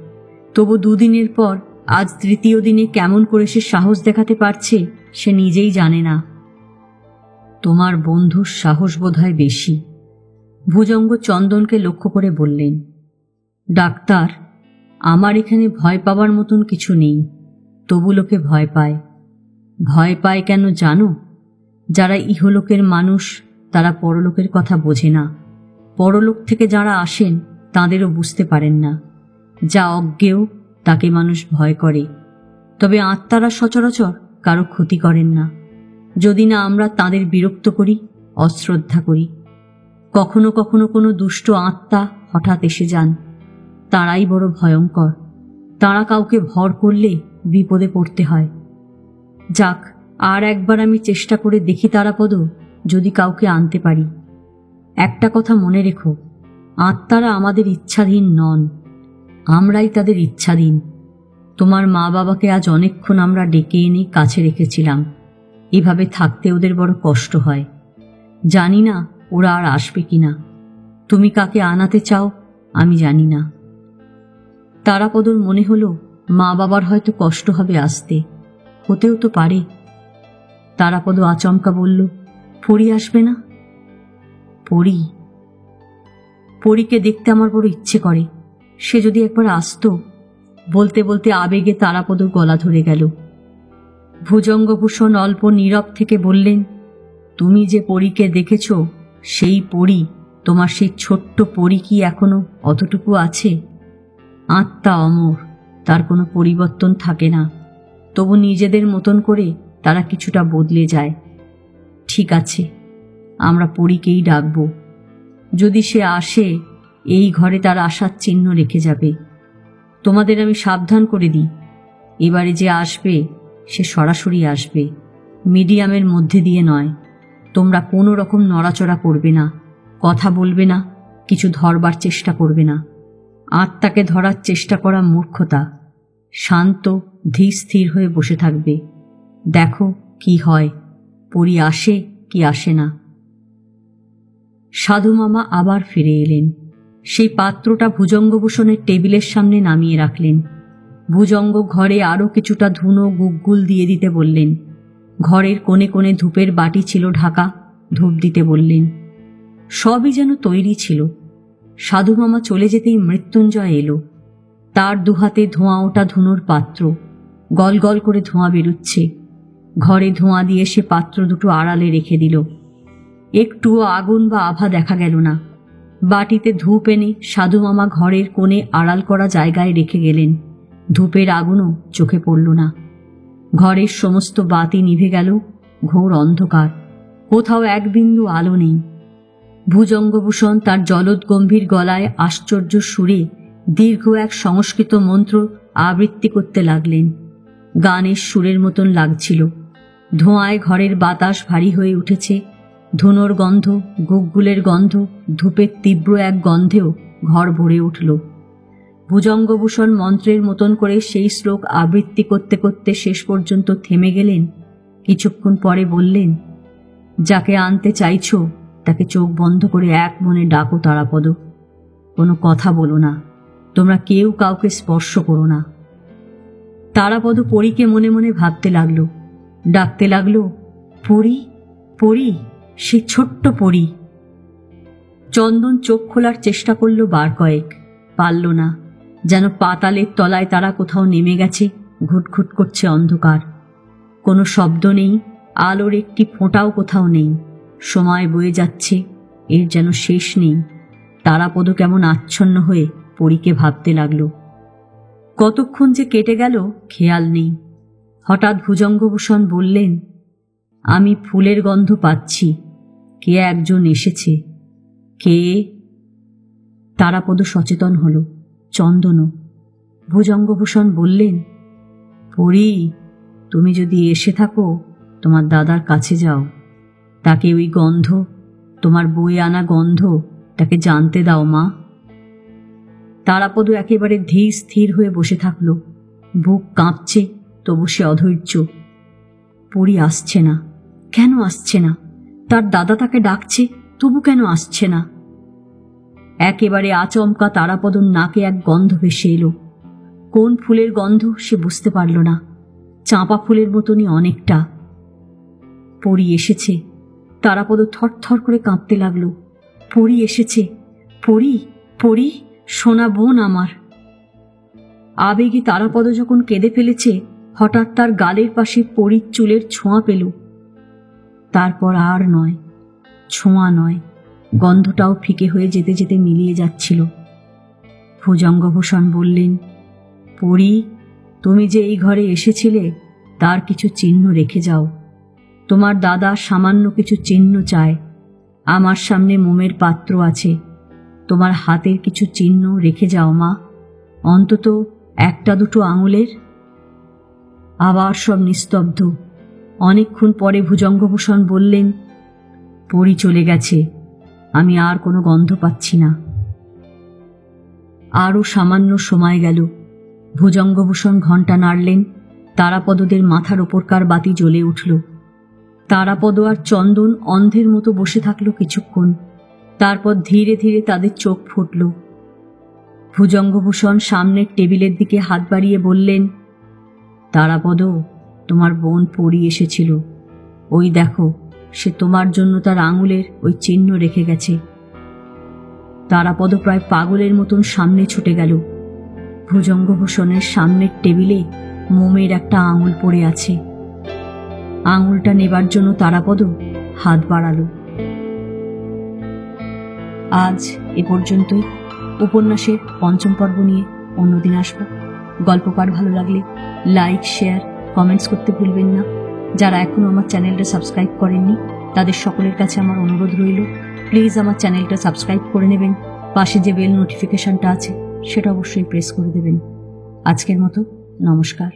তবু দুদিনের পর আজ তৃতীয় দিনে কেমন করে সে সাহস দেখাতে পারছে সে নিজেই জানে না। তোমার বন্ধুর সাহস বোধহয় বেশি, ভুজঙ্গ চন্দনকে লক্ষ্য করে বললেন। ডাক্তার, আমার এখানে ভয় পাওয়ার মতন কিছু নেই, তবু লোকে ভয় পায়। ভয় পায় কেন জানো? যারা ইহলোকের মানুষ তারা পরলোকের কথা বোঝে না। পরলোক থেকে যারা আসেন তাঁদেরও বুঝতে পারেন না। যা অজ্ঞেয় তাকে মানুষ ভয় করে। তবে আত্মারা সচরাচর কারো ক্ষতি করেন না, যদি না আমরা তাদের বিরক্ত করি, অশ্রদ্ধা করি। কখনো কখনো কোনো দুষ্ট আত্মা হঠাৎ এসে যান, তারাই বড় ভয়ঙ্কর। তারা কাউকে ভর করলে বিপদে পড়তে হয়। যাক, আর একবার আমি চেষ্টা করে দেখি তারাপদ, যদি কাউকে আনতে পারি। একটা কথা মনে রেখো, আত্মারা আমাদের ইচ্ছাধীন নন, আমরাই তাদের ইচ্ছাধীন। তোমার মা বাবাকে আজ অনেকক্ষণ আমরা ডেকে এনে কাছে রেখেছিলাম। এভাবে থাকতে ওদের বড় কষ্ট হয়। জানি না ওরা আর আসবে কিনা। তুমি কাকে আনাতে চাও আমি জানি না। তারাপদর মনে হলো মা বাবার হয়তো কষ্ট হবে আসতে, হতেও তো পারে। তারাপদ আচমকা বলল, পরী আসবে না? পরীকে দেখতে আমার বড় ইচ্ছে করে, সে যদি একবার আসতো। বলতে বলতে আবেগে তারাপদর গলা ধরে গেল। ভুজঙ্গভূষণ অল্প নীরব থেকে বললেন, তুমি যে পরীকে দেখেছ সেই পরী, তোমার সেই ছোট্ট পরী কি এখনো অতটুকু আছে? আত্মা অমর, তার কোনো পরিবর্তন থাকে না। তবু নিজেদের মতন করে তারা কিছুটা বদলে যায়। ঠিক আছে, আমরা পরীকেই ডাকব। যদি সে আসে, এই ঘরে তার আসার চিহ্ন রেখে যাবে। তোমাদের আমি সাবধান করে দিই, এবারে যে আসবে সে সরাসরি আসবে, মিডিয়ামের মধ্যে দিয়ে নয়। তোমরা কোনো রকম নড়াচড়া করবে না, কথা বলবে না, কিছু ধরবার চেষ্টা করবে না। আত্মাকে ধরার চেষ্টা করা মূর্খতা। শান্ত ধীর স্থির হয়ে বসে থাকবে। দেখো কি হয়, পরী আসে কি আসে না। সাধু মামা আবার ফিরে এলেন। সেই পাত্রটা ভুজঙ্গভূষণের টেবিলের সামনে নামিয়ে রাখলেন। ভুজঙ্গ ঘরে আরও কিছুটা ধুনো গুগ্গুল দিয়ে দিতে বললেন। ঘরের কোণে কোণে ধূপের বাটি ছিল ঢাকা, ধূপ দিতে বললেন। সবই যেন তৈরি ছিল। সাধু মামা চলে যেতেই মৃত্যুঞ্জয় এলো। তার দুহাতে ধোঁয়া ওঠা ধুনোর পাত্র, গল গল করে ধোঁয়া বেরুচ্ছে। ঘরে ধোঁয়া দিয়ে সে পাত্র দুটো আড়ালে রেখে দিল। একটুও আগুন বা আভা দেখা গেল না। বাটিতে ধূপ এনে সাধু মামা ঘরের কোণে আড়াল করা জায়গায় রেখে গেলেন। ধূপের আগুনও চোখে পড়ল না। ঘরের সমস্ত বাতি নিভে গেল, ঘোর অন্ধকার, কোথাও এক বিন্দু আলো নেই। ভুজঙ্গভূষণ তার জলদ গম্ভীর গলায় আশ্চর্য সুরে দীর্ঘ এক সংস্কৃত মন্ত্র আবৃত্তি করতে লাগলেন। গানের সুরের মতন লাগছিল। ধোঁয়ায় ঘরের বাতাস ভারী হয়ে উঠেছে। ধুনোর গন্ধ, গুগ্গুলের গন্ধ, ধূপের তীব্র এক গন্ধেও ঘর ভরে উঠল। ভুজঙ্গভূষণ মন্ত্রের মতন করে সেই শ্লোক আবৃত্তি করতে করতে শেষ পর্যন্ত থেমে গেলেন। কিছুক্ষণ পরে বললেন, যাকে আনতে চাইছ তাকে চোখ বন্ধ করে এক মনে ডাকো তারাপদ। কোনো কথা বলো না, তোমরা কেউ কাউকে স্পর্শ করো না। তারাপদ পরীকে মনে মনে ভাবতে লাগলো, ডাকতে লাগলো, পরী, পরী, সে ছোট্ট পরী। চন্দন চোখ খোলার চেষ্টা করল বার কয়েক, পারল না। যেন পাতালের তলায় তারা কোথাও নেমে গেছে। ঘুটঘুট করছে অন্ধকার, কোনো শব্দ নেই, আলোর একটি ফোঁটাও কোথাও নেই। সময় বয়ে যাচ্ছে, এর যেন শেষ নেই। তারাপদ কেমন আচ্ছন্ন হয়ে পরীকে ভাবতে লাগলো। কতক্ষণ যে কেটে গেল খেয়াল নেই। হঠাৎ ভুজঙ্গভূষণ বললেন, আমি ফুলের গন্ধ পাচ্ছি, কে একজন এসেছে। কে? তারাপদ সচেতন হল, চন্দনও। ভুজঙ্গভূষণ বললেন, পরী, তুমি যদি এসে থাকো তোমার দাদার কাছে যাও, তাকে ওই গন্ধ, তোমার বয়ে আনা গন্ধ, তাকে জানতে দাও মা। তারাপদ একেবারে ধীর স্থির হয়ে বসে থাকল। বুক কাঁপছে, তবু সে অধৈর্য। পরী আসছে না, কেন আসছে না? তার দাদা তাকে ডাকছে, তবু কেন আসছে না? একেবারে আচমকা তারাপদর নাকে এক গন্ধ ভেসে এলো। কোন ফুলের গন্ধ সে বুঝতে পারল না। চাঁপা ফুলের মতনই অনেকটা। পরী এসেছে। তারাপদ থরথর করে কাঁপতে লাগলো। পরী এসেছে। পরী, পরী, সোনা বোন আমার। আবেগে তারাপদ যখন কেঁদে ফেলেছে, হঠাৎ তার গালের পাশে পরীর চুলের ছোঁয়া পেল। তারপর আর নয়, ছোঁয়া নয়, গন্ধটাও ফিকে হয়ে যেতে যেতে মিলিয়ে যাচ্ছিল। ভুজঙ্গভূষণ বললেন, পরী, তুমি যে এই ঘরে এসেছিলে তার কিছু চিহ্ন রেখে যাও। তোমার দাদা সামান্য কিছু চিহ্ন চায়। আমার সামনে মোমের পাত্র আছে। তোমার হাতের কিছু চিহ্ন রেখে যাও মা, অন্তত একটা দুটো আঙুলের। আবার সব নিস্তব্ধ। অনেকক্ষণ পরে ভুজঙ্গভূষণ বললেন, পরী চলে গেছে, আমি আর কোনো গন্ধ পাচ্ছি না। আরও সামান্য সময় গেল। ভুজঙ্গভূষণ ঘণ্টা নাড়লেন। তারাপদদের মাথার ওপরকার বাতি জ্বলে উঠল। তারাপদ আর চন্দন অন্ধের মতো বসে থাকল কিছুক্ষণ। তারপর ধীরে ধীরে তাদের চোখ ফুটল। ভুজঙ্গভূষণ সামনের টেবিলের দিকে হাত বাড়িয়ে বললেন, তারাপদ, তোমার বোন পরী এসেছিল। ওই দেখো, সে তোমার জন্য তার আঙুলের ওই চিহ্ন রেখে গেছে। তারাপদ প্রায় পাগলের মতন সামনে ছুটে গেল। ভুজঙ্গভূষণের সামনের টেবিলে মোমের একটা আঙুল পড়ে আছে। আঙুলটা নেবার জন্য তারাপদ হাত বাড়ালো। আজ এ পর্যন্তই। উপন্যাসের পঞ্চম পর্ব নিয়ে অন্যদিন আসব। গল্প পাঠ ভালো লাগলে লাইক, শেয়ার, কমেন্টস করতে ভুলবেন না। যারা এখনও আমার চ্যানেলটা সাবস্ক্রাইব করেননি তাদের সকলের কাছে আমার অনুরোধ রইল, প্লিজ আমার চ্যানেলটা সাবস্ক্রাইব করে নেবেন। পাশে যে বেল নোটিফিকেশনটা আছে সেটা অবশ্যই প্রেস করে দেবেন। আজকের মতো নমস্কার।